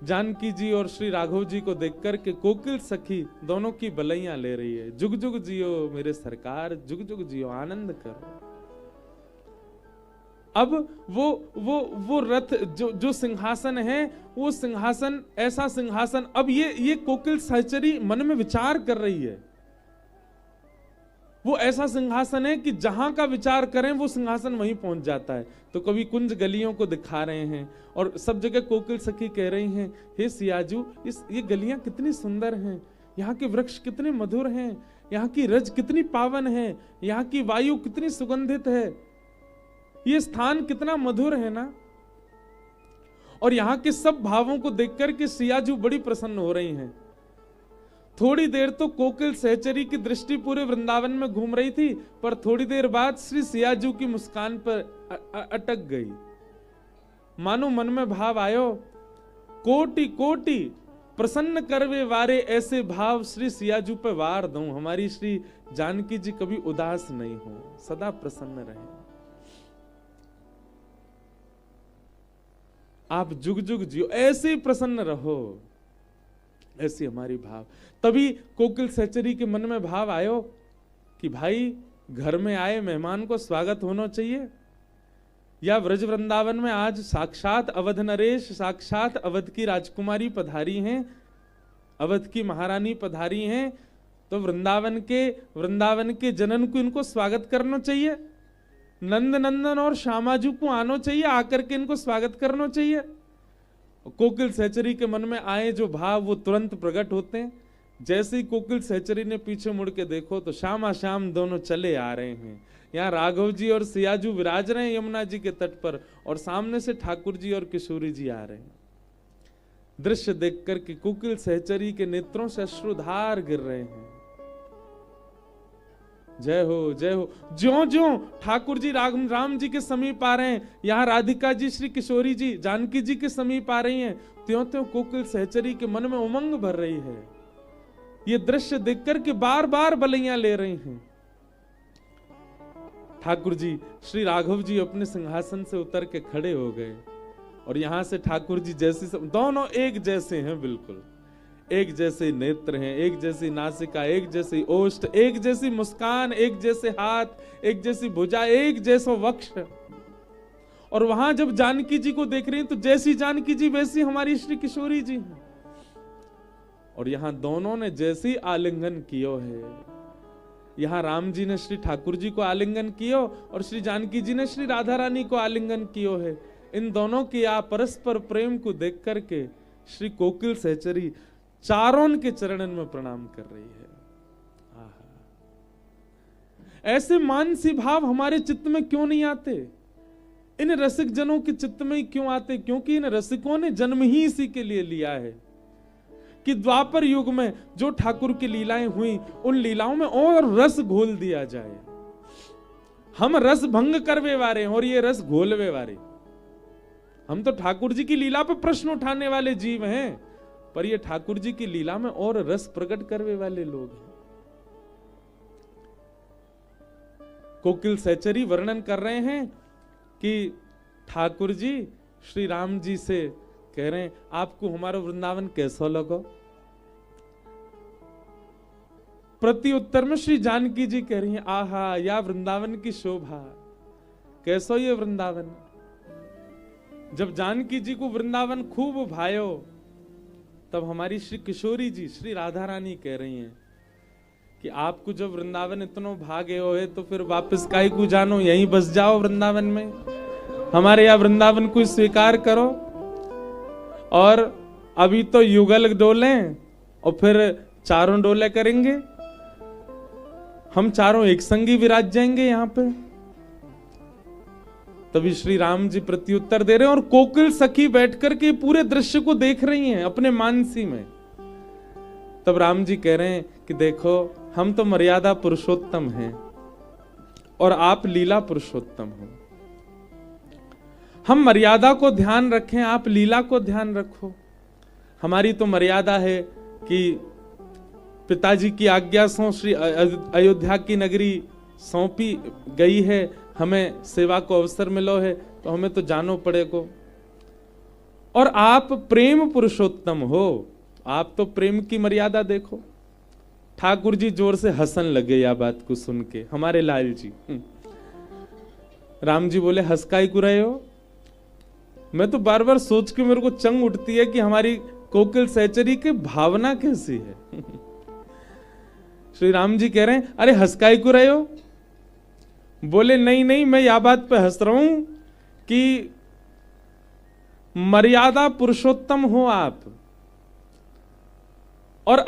जानकी जी और श्री राघव जी को देख करके कोकिल सखी दोनों की बलैया ले रही है, जुग जुग जियो मेरे सरकार, जुग जुग जियो, आनंद करो। अब वो रथ जो सिंहासन है, वो सिंहासन ऐसा सिंहासन, अब ये कोकिल सहचरी मन में विचार कर रही है, वो ऐसा सिंहासन है कि जहां का विचार करें वो सिंहासन वहीं पहुंच जाता है। तो कभी कुंज गलियों को दिखा रहे हैं और सब जगह कोकिल सखी कह रही हैं, हे सियाजू, ये गलियां कितनी सुंदर हैं, यहाँ के वृक्ष कितने मधुर हैं, यहाँ की रज कितनी पावन है, यहाँ की वायु कितनी सुगंधित है, ये स्थान कितना मधुर है ना। और यहाँ के सब भावों को देखकर के सियाजू बड़ी प्रसन्न हो रही हैं। थोड़ी देर तो कोकिल सहचरी की दृष्टि पूरे वृंदावन में घूम रही थी, पर थोड़ी देर बाद श्री सियाजू की मुस्कान पर अटक गई। मानो मन में भाव आयो, कोटि कोटि प्रसन्न करवे वारे ऐसे भाव श्री सियाजू पे वार दूं, हमारी श्री जानकी जी कभी उदास नहीं हो, सदा प्रसन्न रहे, आप जुग जुग जियो, ऐसे प्रसन्न रहो, ऐसी हमारी भाव। तभी कोकिल सहचरी के मन में भाव आयो कि भाई घर में आए मेहमान को स्वागत होना चाहिए। या व्रज वृंदावन में आज साक्षात अवध नरेश, साक्षात अवध की राजकुमारी पधारी हैं, अवध की महारानी पधारी हैं, तो वृंदावन के जनन को इनको स्वागत करना चाहिए। नंद नंदन और श्यामाजू को आना चाहिए, आकर के इनको स्वागत करना चाहिए। कोकिल सहचरी के मन में आए जो भाव वो तुरंत प्रकट होते हैं। जैसे ही कोकिल सहचरी ने पीछे मुड़ के देखो तो श्यामा श्याम दोनों चले आ रहे हैं। यहाँ राघव जी और सियाजू विराज रहे हैं यमुना जी के तट पर, और सामने से ठाकुर जी और किशोरी जी आ रहे हैं। दृश्य देख करके कोकिल सहचरी के नेत्रों से अश्रुधार गिर रहे हैं। जय हो जय हो। ज्यों ज्यों ठाकुर जी राम जी के समीप आ रहे हैं, यहाँ राधिका जी श्री किशोरी जी जानकी जी के समीप आ रही हैं, त्यों त्यों कोकिल सहचरी के मन में उमंग भर रही है। ये दृश्य देखकर के बार बार बलैया ले रही हैं। ठाकुर जी श्री राघव जी अपने सिंहासन से उतर के खड़े हो गए, और यहां से ठाकुर जी जैसी दोनों एक जैसे हैं, बिल्कुल एक जैसे नेत्र हैं, एक जैसी नासिका, एक जैसी ओष्ठ, एक जैसी मुस्कान, एक जैसे हाथ, एक जैसी भुजा, एक जैसा वक्ष। और वहां जब जानकी जी को देख रही हैं तो जैसी जानकी जी वैसी हमारी श्री किशोरी जी हैं। और यहां दोनों ने जैसी आलिंगन कियो है, यहां राम जी ने श्री ठाकुर जी को आलिंगन कियो और श्री जानकी जी ने श्री राधा रानी को आलिंगन कियो है। इन दोनों के आप परस्पर प्रेम को देख करके श्री कोकिल सहचरी चारों के चरणन में प्रणाम कर रही है। ऐसे मानसी भाव हमारे चित्त में क्यों नहीं आते? इन रसिक जनों के चित्त में क्यों आते? क्योंकि इन रसिकों ने जन्म ही इसी के लिए लिया है कि द्वापर युग में जो ठाकुर की लीलाएं हुई, उन लीलाओं में और रस घोल दिया जाए। हम रस भंग करवे वाले और ये रस घोलवे वाले। हम तो ठाकुर जी की लीला पर प्रश्न उठाने वाले जीव हैं, पर ये ठाकुर जी की लीला में और रस प्रकट करने वाले लोग हैं। कोकिल सहचरी वर्णन कर रहे हैं कि ठाकुर जी श्री राम जी से कह रहे हैं, आपको हमारा वृंदावन कैसा लगा? प्रति उत्तर में श्री जानकी जी कह रही हैं, आहा या वृंदावन की शोभा, कैसा ये वृंदावन। जब जानकी जी को वृंदावन खूब भायो, तब हमारी श्री किशोरी जी, श्री राधा रानी कह रही हैं कि आपको जब वृंदावन इतनो भागे हो है तो फिर वापस काहे को जानो, यहीं बस जाओ वृंदावन में, हमारे यहाँ वृंदावन को स्वीकार करो। और अभी तो युगल डोले और फिर चारों डोले करेंगे, हम चारों एक संगी विराज जाएंगे यहाँ पे। तभी श्री राम जी प्रत्युत्तर दे रहे हैं और कोकिल सखी बैठ करके पूरे दृश्य को देख रही हैं अपने मानसी में। तब राम जी कह रहे हैं कि देखो, हम तो मर्यादा पुरुषोत्तम हैं और आप लीला पुरुषोत्तम हो। हम मर्यादा को ध्यान रखें, आप लीला को ध्यान रखो। हमारी तो मर्यादा है कि पिताजी की आज्ञा से श्री अयोध्या की नगरी सौंपी गई है, हमें सेवा को अवसर मिलो है, तो हमें तो जानो पड़ेगा। और आप प्रेम पुरुषोत्तम हो, आप तो प्रेम की मर्यादा देखो। ठाकुर जी जोर से हंसन लगे यह बात को सुन के, हमारे लाल जी। राम जी बोले, हंस काहे को रहे हो? मैं तो बार बार सोच के मेरे को चंग उठती है कि हमारी कोकिल सहचरी की भावना कैसी है। श्री राम जी कह रहे हैं, अरे हंस काहे को रहे हो? बोले, नहीं नहीं, मैं यह बात पे हंस रहा हूं कि मर्यादा पुरुषोत्तम हो आप, और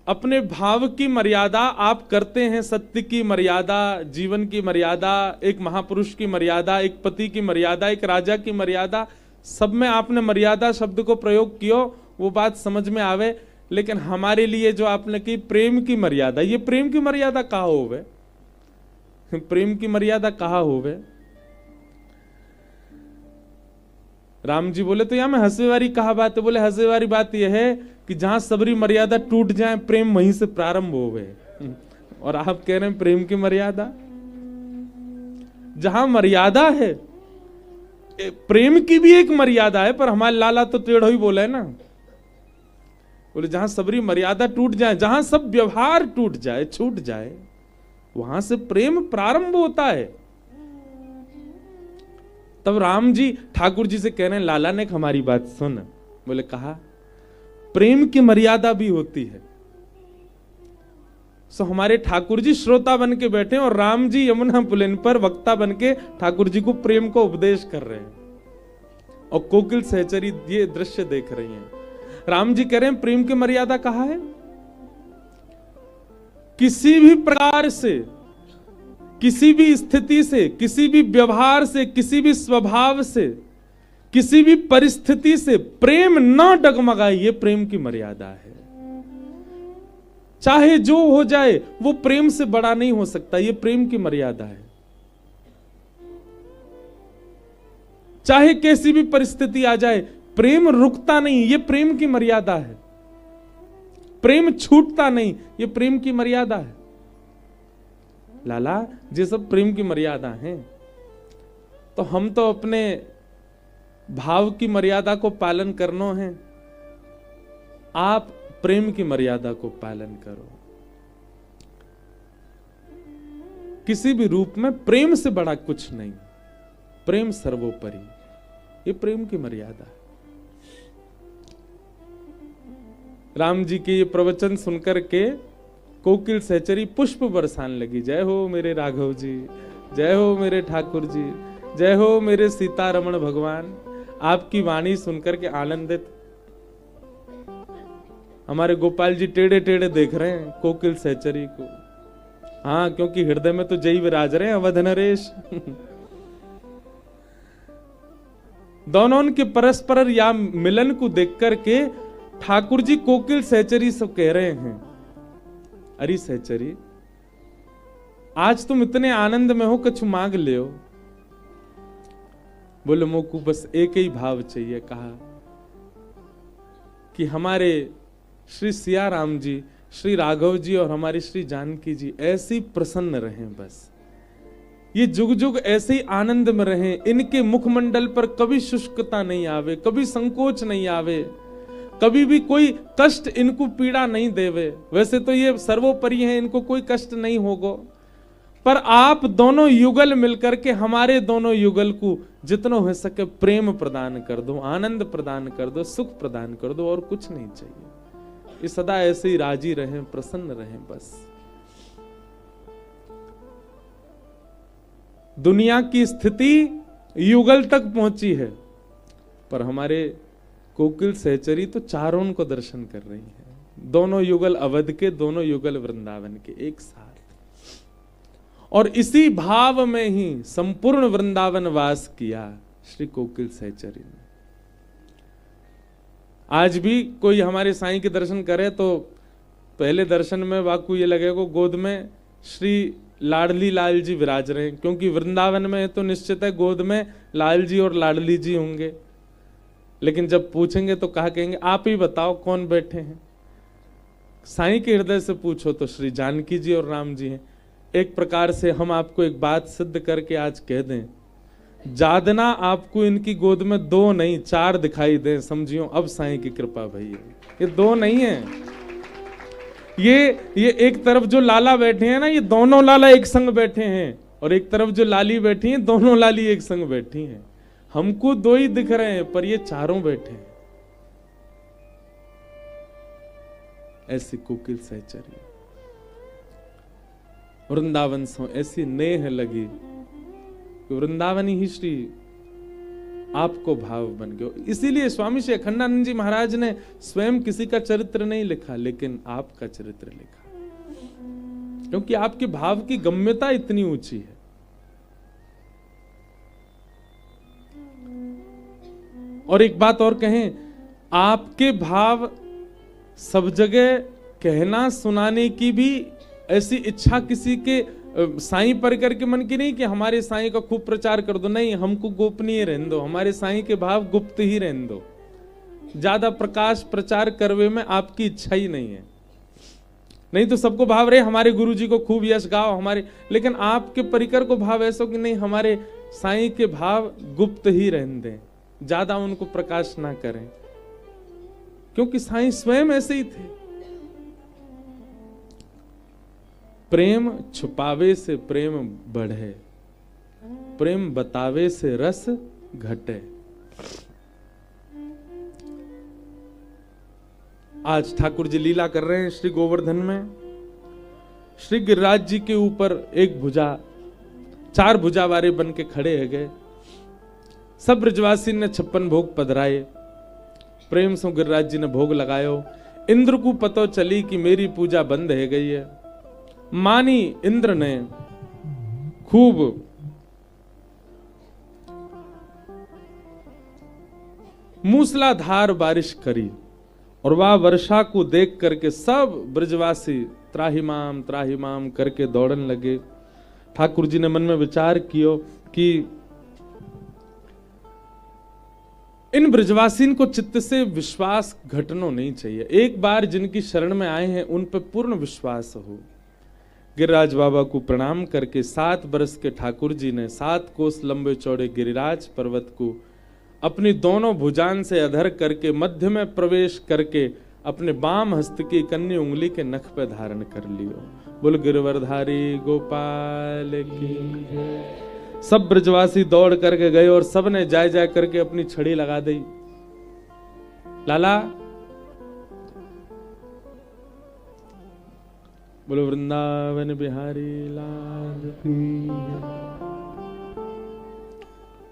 अपने भाव की मर्यादा आप करते हैं। सत्य की मर्यादा, जीवन की मर्यादा, एक महापुरुष की मर्यादा, एक पति की मर्यादा, एक राजा की मर्यादा, सब में आपने मर्यादा शब्द को प्रयोग किया, वो बात समझ में आवे। लेकिन हमारे लिए जो आपने की प्रेम की मर्यादा, ये प्रेम की मर्यादा कहा होवे? प्रेम की मर्यादा कहा होवे? राम जी बोले, तो यहां में हंसे वाली कहा बात है? बोले, हंसे वाली बात यह है कि जहां सबरी मर्यादा टूट जाए, प्रेम वहीं से प्रारंभ होवे। और आप कह रहे हैं प्रेम की मर्यादा? जहां मर्यादा है, प्रेम की भी एक मर्यादा है, पर हमारे लाला तो टेढ़ो ही बोले ना। बोले, जहां सबरी मर्यादा टूट जाए, जहां सब व्यवहार टूट जाए, छूट जाए, वहां से प्रेम प्रारंभ होता है। तब राम जी ठाकुर जी से कह रहे हैं, लाला ने हमारी बात सुन। बोले, कहा, प्रेम की मर्यादा भी होती है। सो हमारे ठाकुर जी श्रोता बन के बैठे और राम जी यमुना पुलिन पर वक्ता बन के ठाकुर जी को प्रेम को उपदेश कर रहे हैं, और कोकिल सहचरी ये दृश्य देख रही हैं। राम जी कह रहे हैं, प्रेम की मर्यादा कहा है? किसी भी प्रकार से, किसी भी स्थिति से, किसी भी व्यवहार से, किसी भी स्वभाव से, किसी भी परिस्थिति से प्रेम न डगमगाए, ये प्रेम की मर्यादा है। चाहे जो हो जाए, वो प्रेम से बड़ा नहीं हो सकता, ये प्रेम की मर्यादा है। चाहे कैसी भी परिस्थिति आ जाए, प्रेम रुकता नहीं, ये प्रेम की मर्यादा है। प्रेम छूटता नहीं, ये प्रेम की मर्यादा है। लाला, ये सब प्रेम की मर्यादा है। तो हम तो अपने भाव की मर्यादा को पालन करना है, आप प्रेम की मर्यादा को पालन करो। किसी भी रूप में प्रेम से बड़ा कुछ नहीं, प्रेम सर्वोपरि, ये प्रेम की मर्यादा है। राम जी के ये प्रवचन सुनकर के कोकिल सहचरी पुष्प बरसान लगी। जय हो मेरे राघव जी, जय हो मेरे ठाकुर जी, जय हो मेरे सीतारमण भगवान। आपकी वाणी सुनकर के आनंदित। हमारे गोपाल जी टेढ़े टेढ़े देख रहे हैं कोकिल सहचरी को। हाँ, क्योंकि हृदय में तो जय विराज रहे हैं, अवध नरेश। दोनों के परस्पर या मिलन को देख करके ठाकुर जी कोकिल सहचरी से कह रहे हैं, अरे सहचरी, आज तुम इतने आनंद में हो, कुछ मांग ले हो। बोले, मोकू बस एक ही भाव चाहिए। कहा कि हमारे श्री सिया राम जी, श्री राघव जी और हमारी श्री जानकी जी ऐसी प्रसन्न रहें, बस ये जुग जुग ऐसे ही आनंद में रहें। इनके मुखमंडल पर कभी शुष्कता नहीं आवे, कभी संकोच नहीं आवे, कभी भी कोई कष्ट इनको पीड़ा नहीं देवे। वैसे तो ये सर्वोपरि है, इनको कोई कष्ट नहीं होगा, पर आप दोनों युगल मिलकर के हमारे दोनों युगल को जितना हो सके प्रेम प्रदान कर दो, आनंद प्रदान कर दो, सुख प्रदान कर दो, और कुछ नहीं चाहिए। ये सदा ऐसे ही राजी रहें, प्रसन्न रहें बस। दुनिया की स्थिति युगल तक पहुंची है, पर हमारे कोकिल सहचरी तो चारों को दर्शन कर रही है। दोनों युगल अवध के, दोनों युगल वृंदावन के एक साथ, और इसी भाव में ही संपूर्ण वृंदावन वास किया श्री कोकिल सहचरी ने। आज भी कोई हमारे साईं के दर्शन करे तो पहले दर्शन में वाकू ये लगेगा गोद में श्री लाडली लाल जी विराज रहे हैं, क्योंकि वृंदावन में तो निश्चित है गोद में लाल जी और लाडली जी होंगे। लेकिन जब पूछेंगे तो कहा कहेंगे आप ही बताओ कौन बैठे हैं। साईं के हृदय से पूछो तो श्री जानकी जी और राम जी हैं। एक प्रकार से हम आपको एक बात सिद्ध करके आज कह दें, जादना आपको इनकी गोद में 2 नहीं 4 दिखाई दें, समझियो अब साईं की कृपा भई है। ये 2 नहीं है, ये एक तरफ जो लाला बैठे हैं ना, ये दोनों लाला एक संग बैठे हैं, और एक तरफ जो लाली बैठी हैं, दोनों लाली एक संग बैठी हैं। हमको 2 ही दिख रहे हैं, पर ये चारों बैठे हैं। ऐसी कोकिल सहचरी वृंदावन सो ऐसी नेह लगी, वृंदावन ही श्री आपको भाव बन गया। इसीलिए स्वामी श्री अखंडानंद जी महाराज ने स्वयं किसी का चरित्र नहीं लिखा, लेकिन आपका चरित्र लिखा, क्योंकि आपके भाव की गम्यता इतनी ऊंची है। और एक बात और कहें, आपके भाव सब जगह कहना सुनाने की भी ऐसी इच्छा किसी के साईं परिकर के मन की नहीं कि हमारे साईं का खूब प्रचार कर दो, नहीं, हमको गोपनीय रहने दो, हमारे साईं के भाव गुप्त ही रहने दो। ज्यादा प्रकाश प्रचार करवे में आपकी इच्छा ही नहीं है। नहीं तो सबको भाव रहे हमारे गुरुजी को खूब यश गाओ हमारे, लेकिन आपके परिकर को भाव ऐसा कि नहीं, हमारे साईं के भाव गुप्त ही रहने दें, ज्यादा उनको प्रकाश ना करें, क्योंकि साईं स्वयं ऐसे ही थे। प्रेम छुपावे से प्रेम बढ़े, प्रेम बतावे से रस घटे। आज ठाकुर जी लीला कर रहे हैं श्री गोवर्धन में। श्री गिरिराज जी के ऊपर एक भुजा, 4 भुजा वारे बन के खड़े है गए। सब ब्रजवासी ने 56 भोग पधराए, प्रेम से गिरिराज जी ने भोग लगायो। इंद्र को पतो चली कि मेरी पूजा बंद है गई है। मानी इंद्र ने खूब मूसलाधार बारिश करी, और वह वर्षा को देख करके सब ब्रजवासी त्राहिमाम करके दौड़न लगे। ठाकुर जी ने मन में विचार कियो कि इन ब्रजवासीन को चित्त से विश्वास घटनो नहीं चाहिए। एक बार जिनकी शरण में आए हैं उन पर पूर्ण विश्वास हो। गिरिराज बाबा को प्रणाम करके 7 बरस के ठाकुर जी ने 7 कोस लंबे चौड़े गिरिराज पर्वत को अपनी दोनों भुजान से अधर करके मध्य में प्रवेश करके अपने बाम हस्त की कन्नी उंगली के नख पे धारण कर लियो। बोल गिरवरधारी गोपाल की जय। सब ब्रजवासी दौड़ करके गए और सब ने जाय जाय करके अपनी छड़ी लगा दी। लाला बोलो वृंदावन बिहारी लाल की।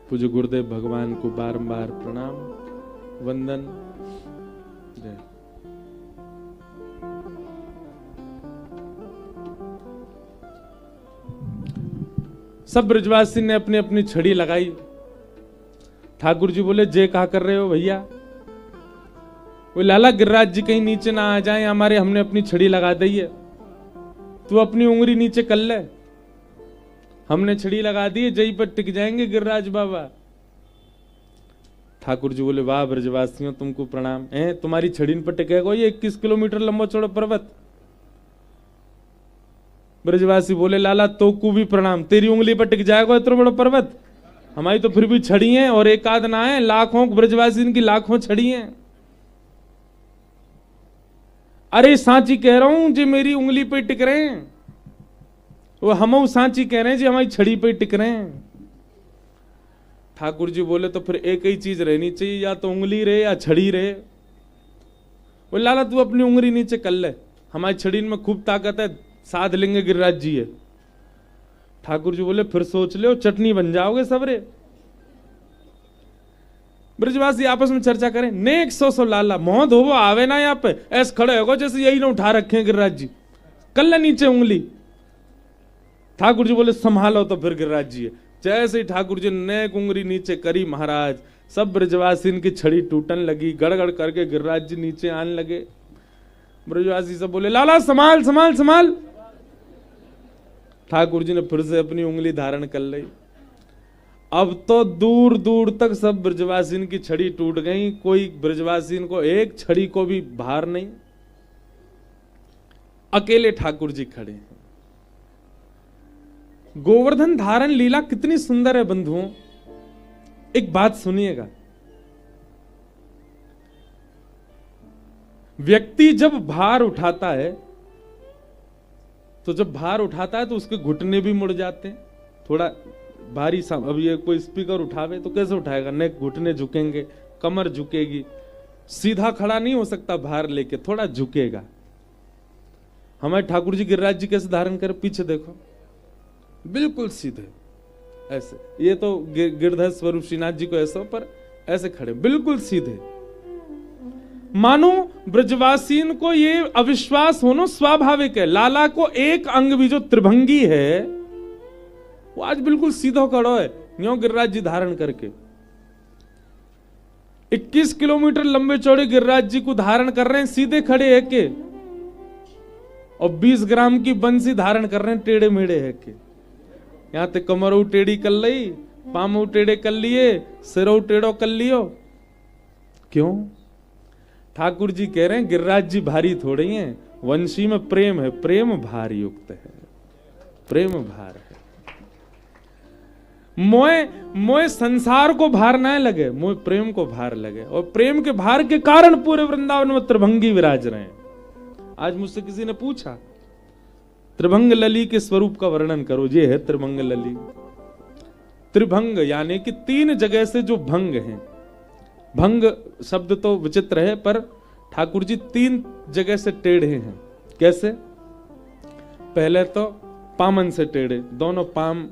पूज्य गुरुदेव भगवान को बारंबार प्रणाम वंदन जय। सब ब्रजवासी ने अपनी अपनी छड़ी लगाई। ठाकुर जी बोले जय कहा कर रहे हो भैया? वो लाला गिरिराज जी कहीं नीचे ना आ जाए हमारे, हमने अपनी छड़ी लगा दी है, तू अपनी उंगली नीचे कर ले। हमने छड़ी लगा दी है, जई पर टिक जाएंगे गिरिराज बाबा। ठाकुर जी बोले वाह ब्रजवासियों तुमको प्रणाम है, तुम्हारी छड़ी पर टिकेगा ये 21 किलोमीटर लंबा चौड़ा पर्वत। ब्रजवासी बोले लाला तो को भी प्रणाम, तेरी उंगली पर टिक जाएगा इतना बड़ा पर्वत? हमारी तो फिर भी छड़ी है, और एक आध ना है, लाखों ब्रजवासी इनकी लाखों छड़ी है। अरे सांची कह रहा हूं जो मेरी उंगली पे टिक रहे हैं। वो हम सांची कह रहे हैं जी, हमारी छड़ी पे टिक रहे हैं। ठाकुर जी बोले तो फिर एक ही चीज रहनी चाहिए, या तो उंगली रहे या छड़ी रहे। वो लाला तू अपनी उंगली नीचे कर ले, हमारी छड़ी में खूब ताकत है, साध लेंगे गिरिराज जी है। ठाकुर जी बोले फिर सोच लो, चटनी बन जाओगे सबरे। ब्रजवासी आपस में चर्चा करें, नेक सो लाला मोह धोवो आवे ना यहाँ पे, ऐसे खड़े होगो जैसे यही ना उठा रखे हैं गिरिराज जी, कर ले नीचे उंगली। ठाकुर जी बोले संभालो तो फिर गिरिराज जी है। जैसे ही ठाकुर जी ने नेक उंगली नीचे करी महाराज, सब ब्रजवासी की छड़ी टूटन लगी, गड़गड़ करके गिरिराज जी नीचे आने लगे। ब्रजवासी सब बोले लाला संभाल संभाल संभाल। ठाकुर जी ने फिर से अपनी उंगली धारण कर ली। अब तो दूर दूर तक सब ब्रजवासीन की छड़ी टूट गई, कोई ब्रजवासीन को एक छड़ी को भी भार नहीं, अकेले ठाकुर जी खड़े हैं। गोवर्धन धारण लीला कितनी सुंदर है बंधुओं। एक बात सुनिएगा, व्यक्ति जब भार उठाता है तो उसके घुटने भी मुड़ जाते हैं। थोड़ा भारी सा, अब ये कोई स्पीकर उठावे तो कैसे उठाएगा, नेक घुटने झुकेंगे, कमर झुकेगी, सीधा खड़ा नहीं हो सकता, भार लेके थोड़ा झुकेगा। हमारे ठाकुर जी गिरिराज जी कैसे धारण कर, पीछे देखो बिल्कुल सीधे ऐसे। ये तो गिरधर स्वरूप श्रीनाथ जी को ऐसा, पर ऐसे खड़े बिल्कुल सीधे। मानो ब्रजवासीन को ये अविश्वास होना स्वाभाविक है। लाला को एक अंग भी जो त्रिभंगी है वो आज बिल्कुल सीधा खड़ो है, न्यो गिरिराज जी धारण करके। 21 किलोमीटर लंबे चौड़े गिरिराज जी को धारण कर रहे हैं सीधे खड़े है के, और 20 ग्राम की बंसी धारण कर रहे हैं टेढ़े मेढ़े है के। यहां तक कमरों टेढ़ी कर ली, पामों टेढ़े कर लिए, सिरों टेढ़ो कर लियो। क्यों? ठाकुर जी कह रहे हैं गिरिराज जी भारी थोड़ी हैं, वंशी में प्रेम है, प्रेम भार युक्त है, प्रेम भार है। मोए संसार को भार ना लगे, मोए प्रेम को भार लगे, और प्रेम के भार के कारण पूरे वृंदावन में त्रिभंगी विराज रहे हैं। आज मुझसे किसी ने पूछा त्रिभंग लली के स्वरूप का वर्णन करो, ये है त्रिभंग लली। त्रिभंग यानी कि 3 जगह से जो भंग हैं। भंग शब्द तो विचित्र है, पर ठाकुर जी 3 जगह से टेढ़े हैं। कैसे? पहले तो पामन से टेढ़े, दोनों पाम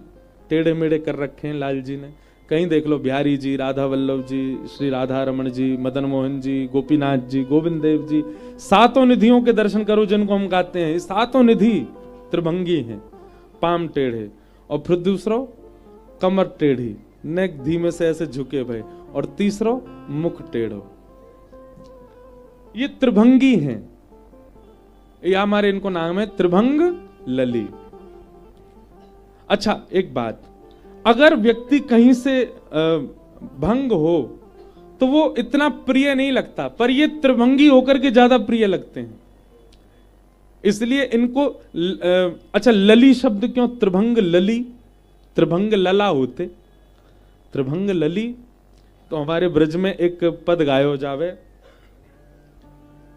टेढ़े मेढ़े कर रखे हैं लाल जी ने। कहीं देख लो, बिहारी जी, राधा वल्लभ जी, श्री राधा रमन जी, मदन मोहन जी, गोपीनाथ जी, गोविंद देव जी, 7 निधियों के दर्शन करो जिनको हम गाते हैं। 7 निधि त्रिभंगी हैं, पाम टेढ़े, और फिर दूसरो कमर टेढ़ी, नेक धीमे से ऐसे झुके भय, और तीसरो मुख टेढ़ो। ये त्रिभंगी हैं, ये हमारे इनको नाम है त्रिभंग लली। अच्छा एक बात, अगर व्यक्ति कहीं से भंग हो तो वो इतना प्रिय नहीं लगता, पर ये त्रिभंगी होकर के ज्यादा प्रिय लगते हैं, इसलिए इनको अच्छा लली शब्द क्यों? त्रिभंग लली, त्रिभंग लला होते, त्रिभंग लली। तो हमारे ब्रज में एक पद गायो जावे,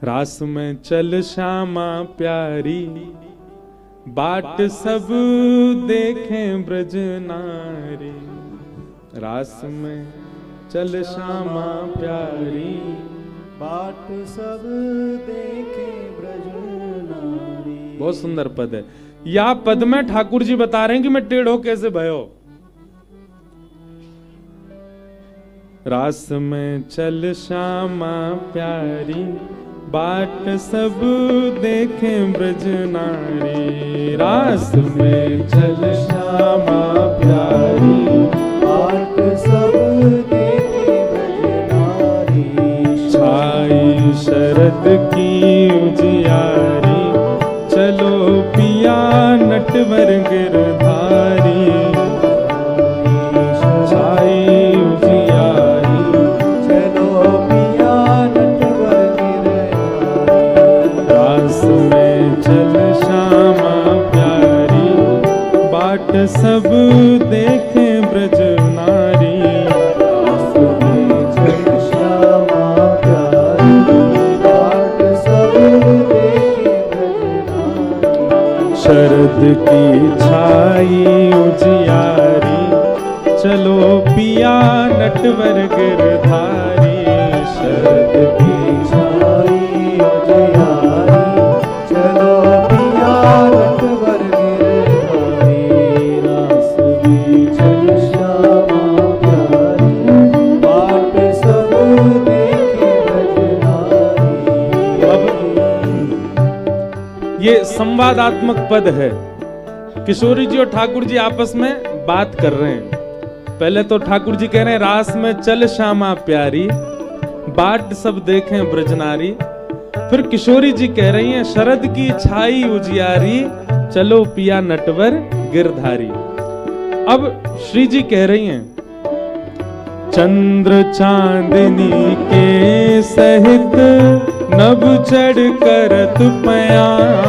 रास में चल श्यामा प्यारी, बाट सब देखें ब्रज नारी। रास में चल श्यामा प्यारी, बाट सब देखें ब्रज नारी। बहुत सुंदर पद है। या पद में ठाकुर जी बता रहे हैं कि मैं टेढ़ो कैसे भयो। रास में चल श्यामा प्यारी, बाट सब देखें ब्रज नारी। रास में चल श्यामा प्यारी, बाट सब देखें ब्रज नारी। छाई शरद की उजियारी, चलो पिया नटवर गिरधारी। छाई उजियारी, चलो पिया नटवर गिरधारी। रास में चल श्यामा प्यारी, बाट सब देखें ब्रज नारी। रास में चल श्यामा प्यारी, बाट सब देखें ब्रज नारी। शरद की छाई उजियारी, चलो पिया नटवर गिरधारी। शरद की छाई उजियारी, चलो पिया नटवर गिरधारी। रास बीचन श्यामा प्यारी, बाट सब देखे बजनारी। ये संवादात्मक पद है। किशोरी जी और ठाकुर जी आपस में बात कर रहे हैं। पहले तो ठाकुर जी कह रहे हैं रास में चल श्यामा प्यारी, बाट सब देखें ब्रजनारी। फिर किशोरी जी कह रही हैं शरद की छाई उजियारी, चलो पिया नटवर गिरधारी। अब श्री जी कह रही हैं चंद्र चांदनी के सहित नभ चढ़ करत पयान।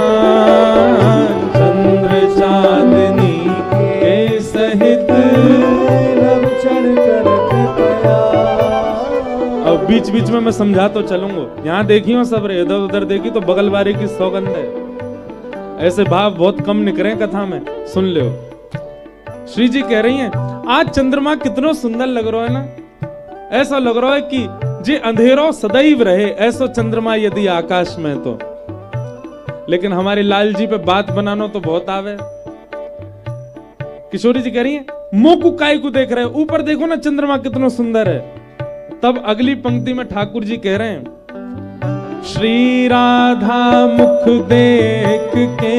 चंद्र चांदनी के सहित नभ चढ़ करत पयान। अब बीच बीच में मैं समझा तो चलूंगा। यहाँ देखियो सब रे, इधर उधर देखी तो बगल वाले की सौगंध है। ऐसे भाव बहुत कम निकले कथा में, सुन लो। श्री जी कह रही हैं आज चंद्रमा कितना सुंदर लग रहा है ना। ऐसा लग रहा है कि जे अंधेरो सदैव रहे, ऐसा चंद्रमा यदि आकाश में तो। लेकिन हमारे लाल जी पे बात बनाना तो बहुत आवे। किशोरी जी कह रही हैं मुंह को काय को देख रहे हो, ऊपर देखो ना चंद्रमा कितना सुंदर है। तब अगली पंक्ति में ठाकुर जी कह रहे हैं श्री राधा मुख देख के,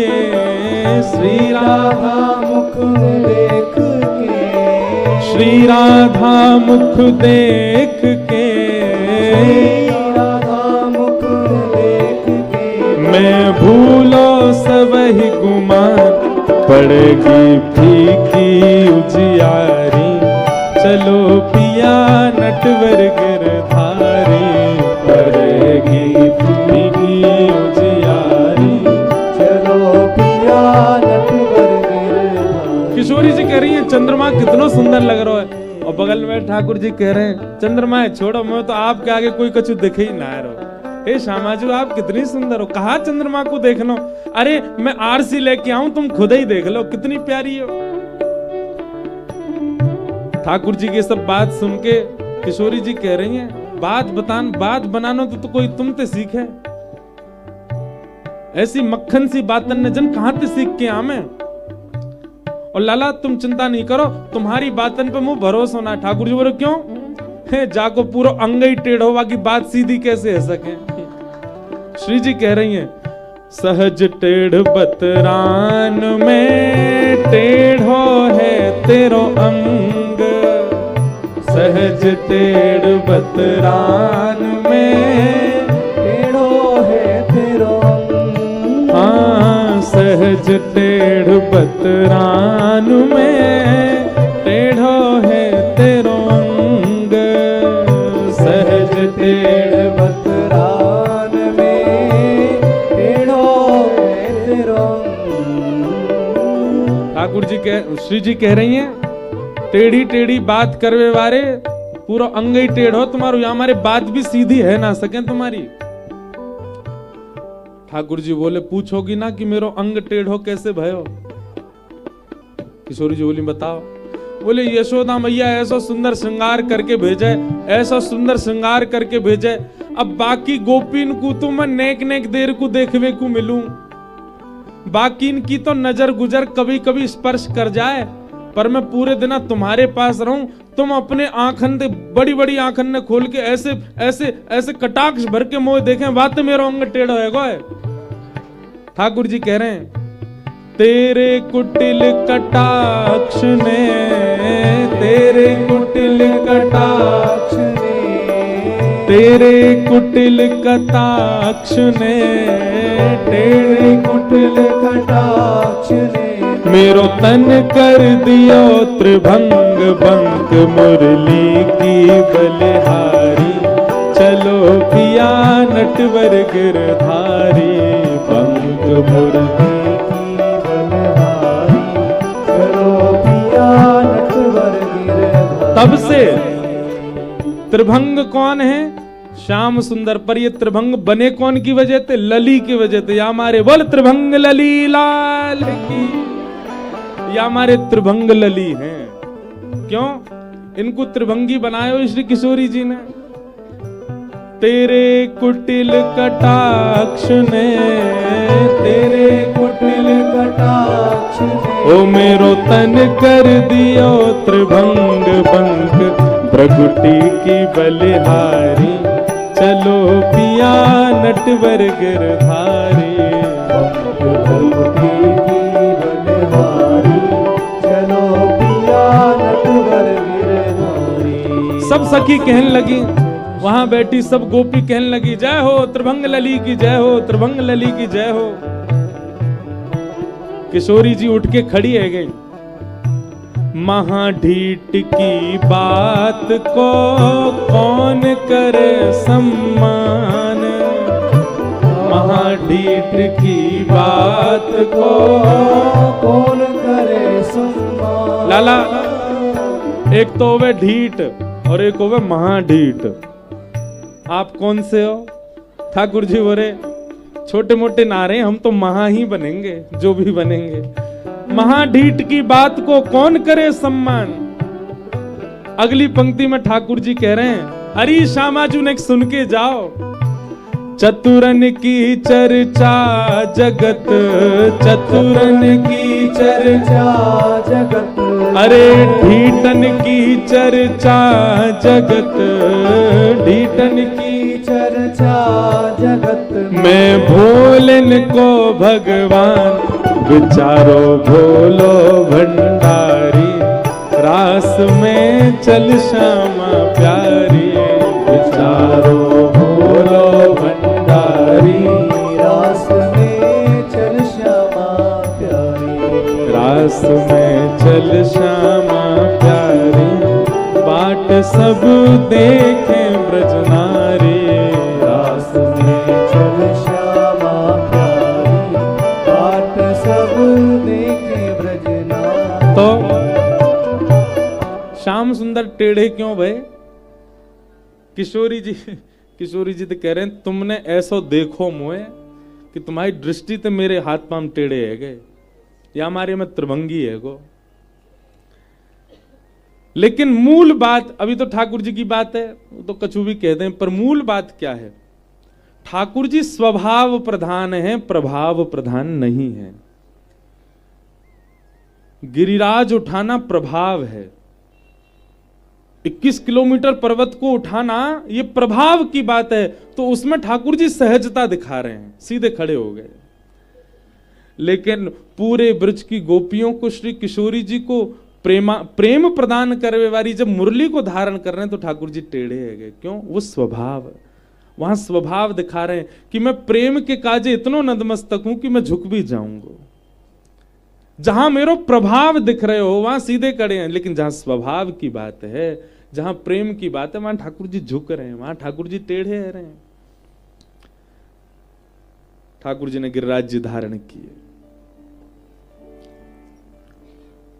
श्री राधा मुख देख के, श्री राधा मुख देख के, श्री राधा मुख देख के, मैं भूलो सबही गुमान, पड़ेगी फीकी उजियारी, चलो पिया नटवर गिरधारी। पड़ेगी फीकी उजियारी, चलो पिया नटवर गिरधारी। किशोरी जी कह रही हैं चंद्रमा कितना सुंदर लग रहा है। और बगल में ठाकुर जी कह रहे हैं चंद्रमा है छोड़ो, मैं तो आपके आगे कोई कछु दिखे ही ना रहो। हे श्यामाजू आप कितनी सुंदर हो, कहा चंद्रमा को देखना। अरे मैं आरसी लेके आऊं, तुम खुद ही देख लो कितनी प्यारी हो। ठाकुर जी की सब बात सुन के किशोरी जी कह रही हैं बात बनाना तो कोई तुम ते सीखे। ऐसी मक्खन सी बातन ने जन कहां ते सीख के आमे। और लाला तुम चिंता नहीं करो, तुम्हारी बातन पे मुंह भरोसा ना। ठाकुर जी बोले क्यों है, जाको पूरा अंग ही टेढ़ होगा कि बात सीधी कैसे है सके। श्री जी कह रही हैं सहज टेढ़ बतरान में टेढ़ो है तेरो अंग। सहज टेढ़ बतरान में टेढ़ो है तेरो अंग। हाँ सहज टेढ़ बतरान में टेढ़ो है तेरो अंग। सहज टेढ़ बतरान में टेढ़ो है तेरो अंग। ठाकुर जी श्री जी कह रही हैं टेढ़ी टेढ़ी बात करवे वारे पूरा अंग ही टेढ़ो तुम्हारो, या हमारे बात भी सीधी है ना सके तुम्हारी। ठाकुर जी बोले पूछोगी ना कि मेरो अंग टेढ़ो कैसे भयो। किशोरी जी बोली बताओ। बोले यशोदा मैया ऐसा सुंदर श्रृंगार करके भेजे, ऐसा सुंदर श्रृंगार करके भेजे। अब बाकी गोपीन को तो मैं नेक नेक देर को देखवे को मिलूं, बाकी इनकी तो नजर गुजर कभी कभी स्पर्श कर जाए, पर मैं पूरे दिन तुम्हारे पास रहूं। तुम अपने आंखन दे बड़ी बड़ी आंखन ने खोल के ऐसे ऐसे ऐसे कटाक्ष भर के मोह देखें, बात मेरा अंग टेढ़ा है। ठाकुर जी कह रहे हैं तेरे कुटिल कटाक्ष ने, तेरे कुटिल कटाक्ष ने, तेरे कुटिल कटाक्ष ने, तेरे कुटिल कटाक्ष ने मेरो तन कर दियो त्रिभंग बंक मुरली की बलिहारी। चलो पिया नटवर गिरधारी, बंक मुरली की बलिहारी। चलो पिया नटवर गिरधारी। तब से त्रिभंग कौन है? श्याम सुंदर। पर ये त्रिभंग बने कौन की वजह थे? लली की वजह थे। या हमारे बोल त्रिभंग लली लाल की, या हमारे त्रिभंग लली हैं। क्यों इनको त्रिभंगी बनाए श्री किशोरी जी ने? तेरे कुटिल कटाक्ष ने, तेरे कुटिल कटाक्ष ने, ओ मेरो तन कर दियो त्रिभंग बंक, प्रगुटी की बलिहारी, चलो पिया नटवर गिरधारी। प्रगुटी की बलिहारी, चलो पिया नटवर गिरधारी। सब सखी कहने लगी, वहां बैठी सब गोपी कहने लगी, जय हो त्रिभंग लली की जय हो, त्रिभंग लली की जय हो। किशोरी जी उठ के खड़ी है गई। महाढीठ की बात को कौन करे सम्मान, महाढीठ की बात को कौन करे सम्मान। लाला एक तो वे ढीठ और एक होवे महाढीठ। आप कौन से हो? ठाकुर जी बोले छोटे मोटे नारे, हम तो महा ही बनेंगे जो भी बनेंगे। महाढीठ की बात को कौन करे सम्मान। अगली पंक्ति में ठाकुर जी कह रहे हैं, हरी श्यामाजू ने सुन के जाओ। चतुरन की चर्चा जगत, चतुरन की चर्चा जगत, अरे ढीठन की चर्चा जगत, ढीठन की चर्चा जगत। मैं भोलन को भगवान, विचारो भोलो भंडारी, रास में चल श्यामा प्यारी, विचारो भोलो भंडारी, रास में चल श्यामा प्यारी, रास में चल श्यामा प्यारी, बाट सब देखे ब्रज नारी, रास में चल श्यामा प्यारी, बाट सब देखे ब्रज नारी। तो श्याम सुंदर टेढ़े क्यों भय? किशोरी जी तो कह रहे हैं, तुमने ऐसो देखो मोए कि तुम्हारी दृष्टि तो मेरे हाथ पांव टेढ़े है गए, या हमारे में त्रिभंगी है गो। लेकिन मूल बात, अभी तो ठाकुर जी की बात है, वो तो कछु भी कह दें, पर मूल बात क्या है? ठाकुर जी स्वभाव प्रधान है, प्रभाव प्रधान नहीं है। गिरिराज उठाना प्रभाव है, 21 किलोमीटर पर्वत को उठाना ये प्रभाव की बात है। तो उसमें ठाकुर जी सहजता दिखा रहे हैं, सीधे खड़े हो गए। लेकिन पूरे ब्रज की गोपियों को, श्री किशोरी जी को प्रेम प्रदान करने वाली जब मुरली को धारण कर रहे हैं, तो ठाकुर जी टेढ़े है गए। क्यों? वो स्वभाव, वहां स्वभाव दिखा रहे हैं कि मैं प्रेम के काजे इतनो नतमस्तक हूं कि मैं झुक भी जाऊंगा। जहां मेरो प्रभाव दिख रहे हो वहां सीधे खड़े हैं, लेकिन जहां स्वभाव की बात है, जहां प्रेम की बात है, वहां ठाकुर जी झुक रहे हैं, वहां ठाकुर जी टेढ़े रहे हैं। ठाकुर जी ने गिरिराज जी धारण किए।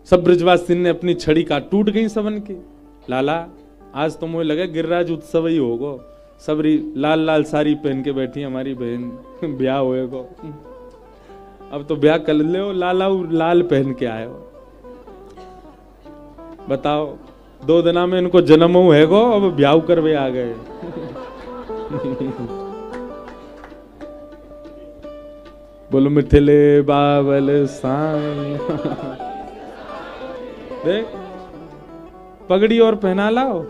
सब ब्रजवासी ने अपनी छड़ी का टूट गई सबन की। लाला आज तो मुझे लगा गिरिराज उत्सव ही होगा, सबरी लाल लाल साड़ी पहन के बैठी हमारी बहन, ब्याह होएगा। अब तो ब्याह कर ले हो, लाला लाल पहन के आए हो। बताओ 2 दिना में इनको जन्म है गो, अब ब्याह करवे आ गए। बोलो मिथिले बाबल साईं। देख पगड़ी और पहना लाओ,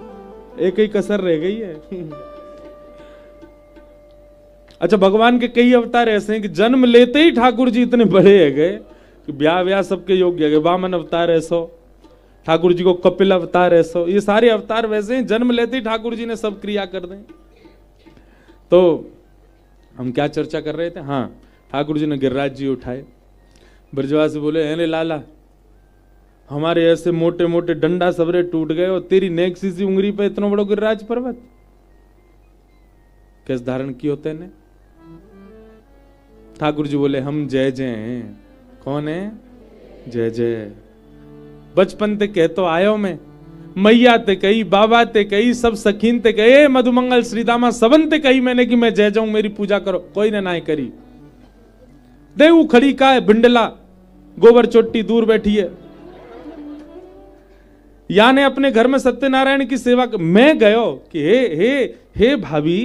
एक ही कसर रह गई है। अच्छा, भगवान के कई अवतार ऐसे हैं कि जन्म लेते ही ठाकुर जी इतने बड़े है गए कि ब्याह सबके योग्य है। वामन अवतार ऐसो, ठाकुर जी को कपिल अवतार ऐसो, ये सारे अवतार वैसे हैं, जन्म लेते ही ठाकुर जी ने सब क्रिया कर दें। तो हम क्या चर्चा कर रहे थे? हाँ, ठाकुर जी ने गिरिराज जी उठाए। ब्रजवासी बोले, अरे लाला हमारे ऐसे मोटे मोटे डंडा सबरे टूट गए और तेरी नेक सी उंगली पे इतना बड़ा गिरिराज पर्वत कैसे धारण की होते ने? ठाकुर जी बोले, हम जय जय हैं। कौन है? जय जय। बचपन ते कह तो आयो मैं, मैया ते कही, बाबा ते कही, सब सखीन ते कहे, मधुमंगल श्रीदामा सबन ते कही मैंने कि मैं जय जाऊं, मेरी पूजा करो, कोई ने ना करी। देव खड़ी का है बिंडला, गोबर चोटी दूर बैठी है। या ने अपने घर में सत्यनारायण की सेवा मैं गयो कि हे भाभी,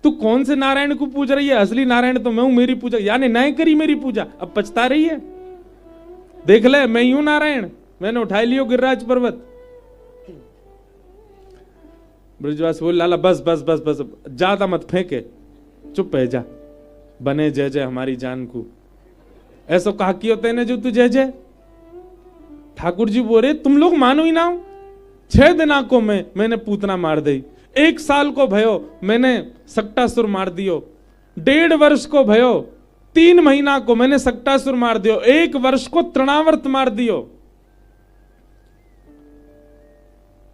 तू कौन से नारायण को पूज रही है? असली नारायण तो मैं हूं, मेरी पूजा। यानी नहीं करी मेरी पूजा, अब पछता रही है। देख ले, मैं ही हूं नारायण, मैंने उठा लियो गिरिराज पर्वत। ब्रजवास बोल, लाला बस बस बस बस, ज्यादा मत फेंके, चुप है जा, बने जय जय हमारी जान को। ऐसा कहा कि होते ने जो तू जय जय। ठाकुर जी बोले, तुम लोग मानो ही ना हो, 6 दिना को मैंने पूतना मार दी, 1 साल को भयो मैंने सक्टासुर मार दियो, 1.5 वर्ष को भयो 3 महीना को मैंने सक्टासुर मार दियो, 1 वर्ष को तृणावर्त मार दियो।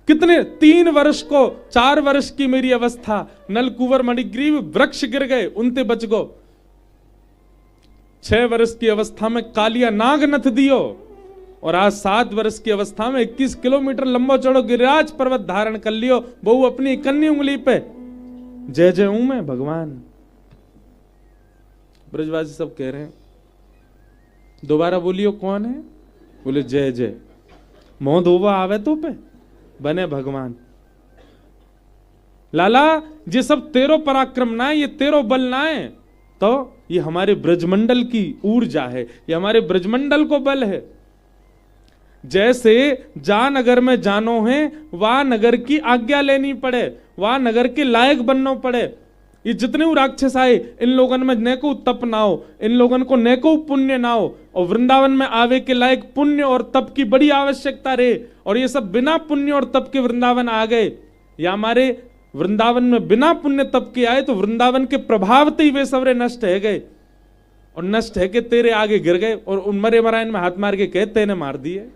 कितने? 3 वर्ष को, 4 वर्ष की मेरी अवस्था, नलकुवर मणिग्रीव वृक्ष गिर गए, उनते बच गो। 6 वर्ष की अवस्था में कालिया नाग नथ दियो, और आज 7 वर्ष की अवस्था में 21 किलोमीटर लंबो चौड़ो गिरिराज पर्वत धारण कर लियो, बहु अपनी कन्नी उंगली पे। जय जय हूं मैं भगवान। ब्रजवासी सब कह रहे हैं, दोबारा बोलियो कौन है? बोले जय जय। मोह धोवा आवे तो पे बने भगवान। लाला ये सब तेरो पराक्रम ना है, ये तेरो बल ना है, तो ये हमारे ब्रजमंडल की ऊर्जा है, ये हमारे ब्रजमंडल को बल है। जैसे जा नगर में जानो है, वहां नगर की आज्ञा लेनी पड़े, वहां नगर के लायक बनना पड़े। ये जितने राक्षस आए, इन लोगन में नेको तप ना हो, इन लोगन को नेको पुण्य ना हो, और वृंदावन में आवे के लायक पुण्य और तप की बड़ी आवश्यकता रहे। और ये सब बिना पुण्य और तप के वृंदावन आ गए, या हमारे वृंदावन में बिना पुण्य तप के आए, तो वृंदावन के प्रभाव से ही वे सवरे नष्ट है गए, और नष्ट है के तेरे आगे गिर गए, और उन मरे मरायन में हाथ मार के कहते ने मार दिए।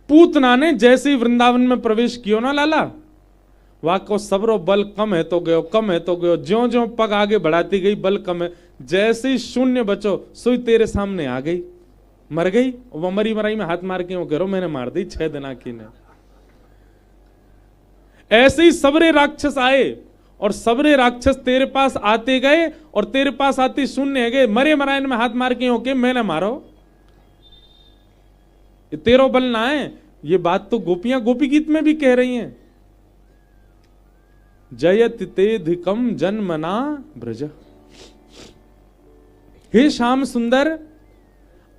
पूतना ने जैसे ही वृंदावन में प्रवेश किया ना लाला, वहां को सबरो बल कम है तो गयो, कम है तो गयो, ज्यो ज्यो पग आगे बढ़ाती गई बल कम है। जैसे ही शून्य बचो, सोई तेरे सामने आ गई, मर गई। वो मरी मराई में हाथ मार के वो करो मैंने मार दी 6 दिना की ने। ऐसे ही सबरे राक्षस आए, और सबरे राक्षस तेरे पास आते गए, और तेरे पास आते शून्य गए, मरे मरायन में हाथ मार के होके मैंने मारो। ये तेरो बल ना है। ये बात तो गोपियां गोपी गीत में भी कह रही हैं, जयत तेधिकम जन्मना ब्रज। हे श्याम सुंदर,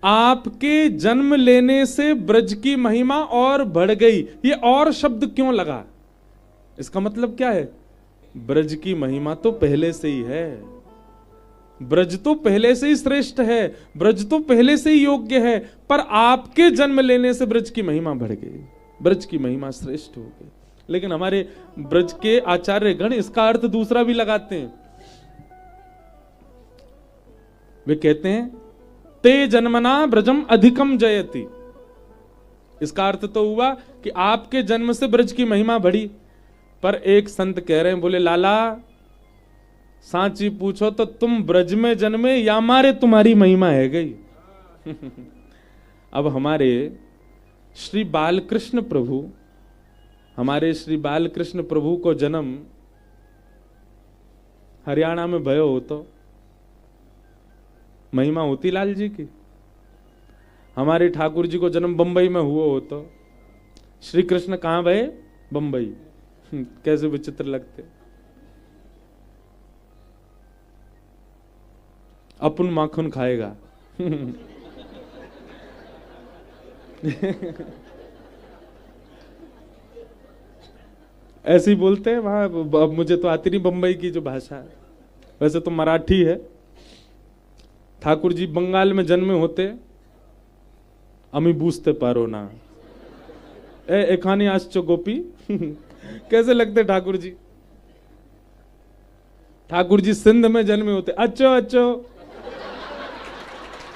आपके जन्म लेने से ब्रज की महिमा और बढ़ गई। ये और शब्द क्यों लगा? इसका मतलब क्या है? ब्रज की महिमा तो पहले से ही है, ब्रज तो पहले से ही श्रेष्ठ है, ब्रज तो पहले से ही योग्य है, पर आपके जन्म लेने से ब्रज की महिमा बढ़ गई, ब्रज की महिमा श्रेष्ठ हो गई। लेकिन हमारे ब्रज के आचार्य गण इसका अर्थ दूसरा भी लगाते हैं। वे कहते हैं ते जन्मना ब्रजम अधिकम जयति। इसका अर्थ तो हुआ कि आपके जन्म से ब्रज की महिमा बढ़ी। पर एक संत कह रहे हैं, बोले लाला सांची पूछो तो तुम ब्रज में जन्मे या हमारे तुम्हारी महिमा है गई। अब हमारे श्री बालकृष्ण प्रभु, हमारे श्री बालकृष्ण प्रभु को जन्म हरियाणा में भयो हो तो महिमा होती लाल जी की। हमारे ठाकुर जी को जन्म बंबई में हुआ हो तो श्री कृष्ण कहां भये? बंबई। कैसे विचित्र लगते। अपन माखन खाएगा। ऐसे ही बोलते हैं वहां। मुझे तो आती नहीं बंबई की जो भाषा है, वैसे तो मराठी है। ठाकुर जी बंगाल में जन्मे होते, अमी बूझते पारो ना एखानी आश्चो गोपी। कैसे लगते ठाकुर जी? ठाकुर जी सिंध में जन्मे होते, अच्छो अच्छो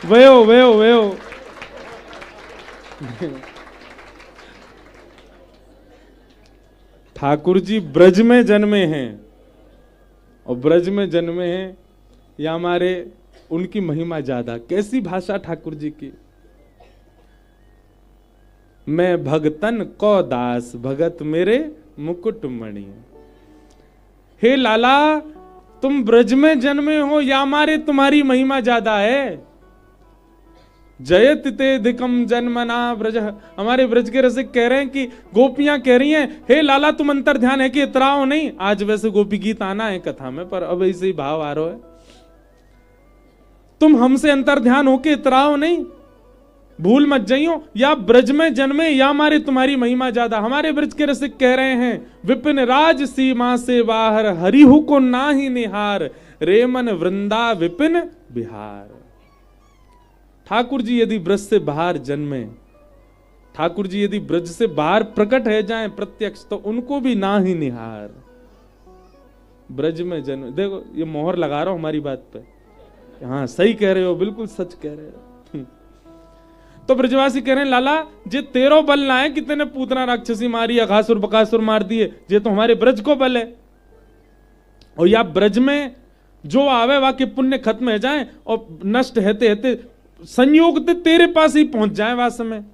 वयो वयो वयो। ठाकुर जी ब्रज में जन्मे हैं, और ब्रज में जन्मे हैं या हमारे उनकी महिमा ज्यादा। कैसी भाषा ठाकुर जी की। मैं भगतन को दास, भगत मेरे मुकुटमणि। हे लाला, तुम ब्रज में जन्मे हो या हमारे तुम्हारी महिमा ज्यादा है। जयत ते धिकम जन्मना ब्रज, हमारे ब्रज के रसिक कह रहे हैं कि गोपियां कह रही हैं, हे लाला तुम अंतर ध्यान है कि इतराओ नहीं। आज वैसे गोपी गीत आना है कथा में, पर अब ऐसे ही भाव आ रहा है, तुम हमसे अंतर ध्यान होके इतराओ नहीं, भूल मत जाइयो, या ब्रज में जन्मे या हमारे तुम्हारी महिमा ज्यादा। हमारे ब्रज के रसिक कह रहे हैं, विपिन राज सीमा से बाहर, हरिहु को ना ही निहार, रेमन वृंदा विपिन बिहार। ठाकुर जी यदि ब्रज से बाहर जन्मे, ठाकुर जी यदि ब्रज से बाहर प्रकट है जाए प्रत्यक्ष, तो उनको भी ना ही निहार। ब्रज में जन्म, देखो ये मोहर लगा रहा हूं हमारी बात पे, हाँ सही कह रहे हो, बिल्कुल सच कह रहे हो। तो ब्रजवासी कह रहे हैं, लाला जे तेरो बल ना है कि तेने पूतना राक्षसी मारी, अघासुर बकासुर मार दिए, जे तो हमारे ब्रज को बल है। और या ब्रज में जो आवे वाके पुण्य खत्म है जाए और नष्ट हेते हेते संयोग ते तेरे पास ही पहुंच जाए वास में,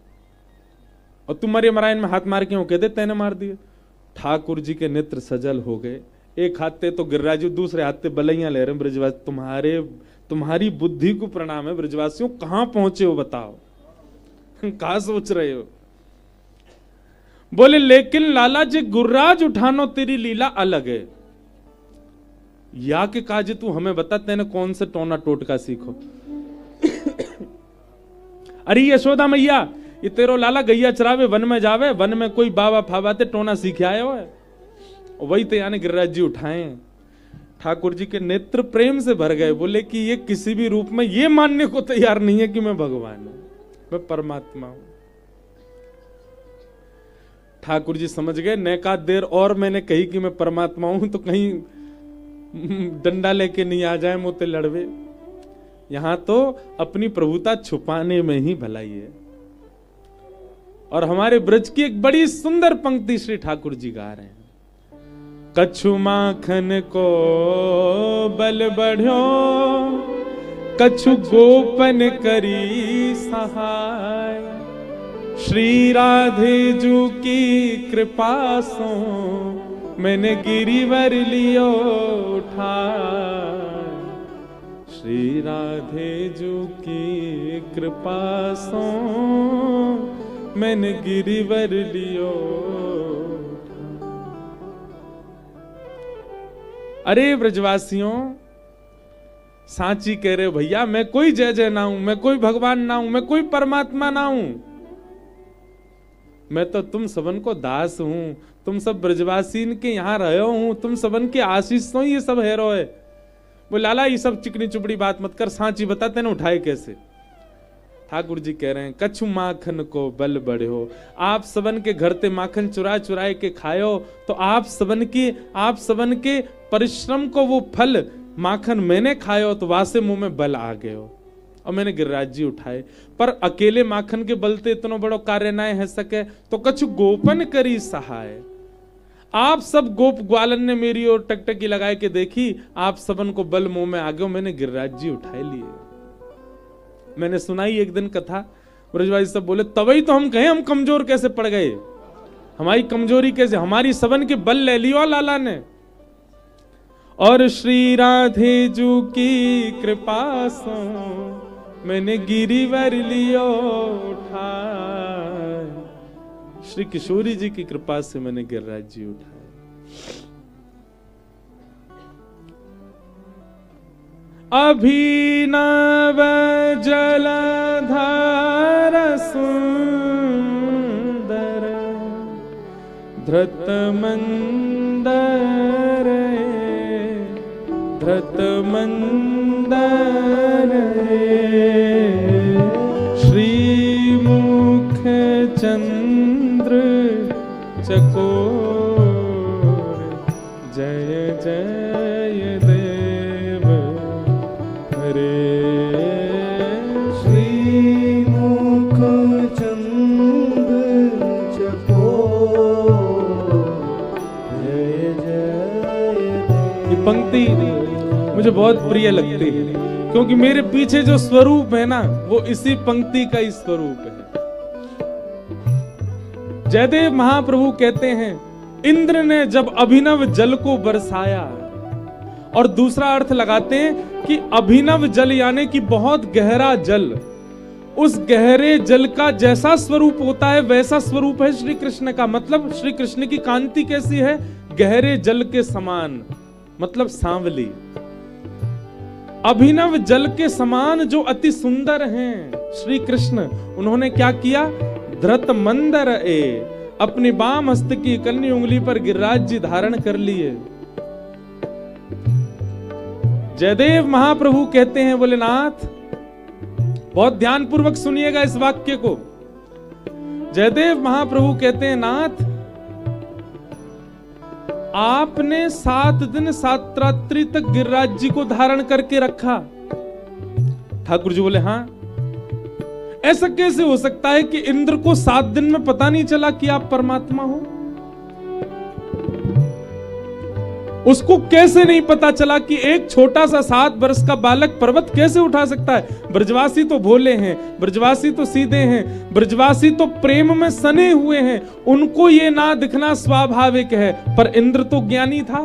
और तुम्हारे मरायन में हाथ मार के कहते तेने मार दिए। ठाकुर जी के नेत्र सजल हो गए, एक हाथ तो गिरिराज, दूसरे हाथ ते बलैया ले रहे ब्रजवासी। तुम्हारी बुद्धि को प्रणाम है ब्रजवासियों, कहां पहुंचे हो बताओ, कहा सोच रहे हो। बोले लेकिन लाला जी गुर्राज उठानो तेरी लीला अलग है। या के काज तू हमें बता, तेने कौन से टोना टोटका सीखो। अरे यशोदा मैया, ये तेरो लाला गैया चरावे वन में जावे, वन में कोई बाबा फाबाते टोना सीखे आए हो है, वही तो यानी गिरिराज जी उठाए। ठाकुर जी के नेत्र प्रेम से भर गए, बोले कि ये किसी भी रूप में ये मानने को तैयार नहीं है कि मैं भगवान हूं, मैं परमात्मा हूं। ठाकुर जी समझ गए, नैका देर और मैंने कही कि मैं परमात्मा हूं तो कहीं डंडा लेके नहीं आ जाए मुझसे लड़वे। यहां तो अपनी प्रभुता छुपाने में ही भलाई है। और हमारे ब्रज की एक बड़ी सुंदर पंक्ति श्री ठाकुर जी गा रहे हैं, कछु माखन को बल बढ़्यो, कछु गोपन करी सहाय, श्री राधे जू की कृपा सो मैंने गिरिवर लियो उठाय, श्री राधे जू की कृपा सो मैंने गिरिवर लियो। अरे ब्रजवासियों, सांची कह रहे हो भैया, मैं कोई जय जय ना हूं, मैं कोई भगवान ना हूं, मैं कोई परमात्मा ना हूं, मैं तो तुम सबन को दास हूं। तुम सब ब्रजवासी के यहाँ रहे हूं, तुम सबन के आशीष तो ये सब हेरो है। वो लाला ये सब चिकनी चुपड़ी बात मत कर, सांची बता तेने उठाए कैसे। ठाकुर जी कह रहे हैं, कछु माखन को बल बढ़े हो, आप सबन के घर ते माखन चुरा चुराए के खायो, तो आप सबन के परिश्रम को वो फल माखन मैंने खायो, तो वासे मुंह में बल आ गए हो और मैंने गिरिराज जी उठाए। पर अकेले माखन के बलते इतना बड़ो कार्य ना है सके, तो कछु गोपन करी सहाय। आप सब गोप ग्वालन ने मेरी ओर टकटकी लगाए के देखी, आप सबन को बल मुंह में आ गए, मैंने गिरिराज जी उठाए लिए। मैंने सुनाई एक दिन कथा, ब्रजवासी सब बोले तभी तो हम कहें हम कमजोर कैसे पड़ गए, हमारी कमजोरी कैसे, हमारी सबन के बल ले लियो लाला ने। और श्री राधे जू की कृपा सो मैंने गिरिवर लियो उठाए, श्री किशोरी जी की कृपा से मैंने गिरिराज जी उठाए। अभिनव जलधार सुंदर धृत मंदर, धृत मंदर श्री मुख चंद्र चकोर, जय जय देव हरे। श्री मुख चंद्र चकोर, जय जय देव। ये पंक्ति मुझे बहुत प्रिय लगती है, क्योंकि मेरे पीछे जो स्वरूप है ना, वो इसी पंक्ति का ही स्वरूप है। जयदेव महाप्रभु कहते हैं इंद्र ने जब अभिनव जल को बरसाया, और दूसरा अर्थ लगाते हैं कि अभिनव जल यानी कि बहुत गहरा जल, उस गहरे जल का जैसा स्वरूप होता है वैसा स्वरूप है श्री कृष्ण का। मतलब श्री कृष्ण की कांति कैसी है? गहरे जल के समान, मतलब सांवली। अभिनव जल के समान जो अति सुंदर हैं श्री कृष्ण, उन्होंने क्या किया? धृत मंदर अपनी बाम हस्त की कन्नी उंगली पर गिरिराज जी धारण कर लिए। जयदेव महाप्रभु कहते हैं, बोले नाथ, बहुत ध्यान पूर्वक सुनिएगा इस वाक्य को। जयदेव महाप्रभु कहते हैं, नाथ, आपने 7 दिन 7 रात्रि तक गिरिराज जी को धारण करके रखा। ठाकुर जी बोले, हाँ। ऐसा कैसे हो सकता है कि इंद्र को 7 दिन में पता नहीं चला कि आप परमात्मा हो? उसको कैसे नहीं पता चला कि एक छोटा सा 7 वर्ष का बालक पर्वत कैसे उठा सकता है? ब्रजवासी तो भोले हैं, ब्रजवासी तो सीधे हैं, ब्रजवासी तो प्रेम में सने हुए हैं, उनको ये ना दिखना स्वाभाविक है। पर इंद्र तो ज्ञानी था,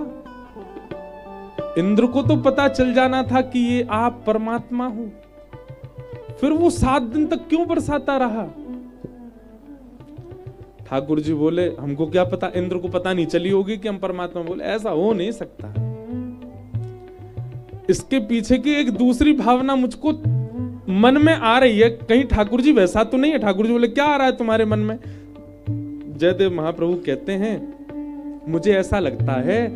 इंद्र को तो पता चल जाना था कि ये आप परमात्मा हो। फिर वो 7 दिन तक क्यों बरसाता रहा? ठाकुर जी बोले, हमको क्या पता, इंद्र को पता नहीं चली होगी कि हम परमात्मा। बोले, ऐसा हो नहीं सकता। इसके पीछे की एक दूसरी भावना मुझको मन में आ रही है, कहीं ठाकुर जी वैसा तो नहीं है। ठाकुर जी बोले, क्या आ रहा है तुम्हारे मन में? जयदेव महाप्रभु कहते हैं, मुझे ऐसा लगता है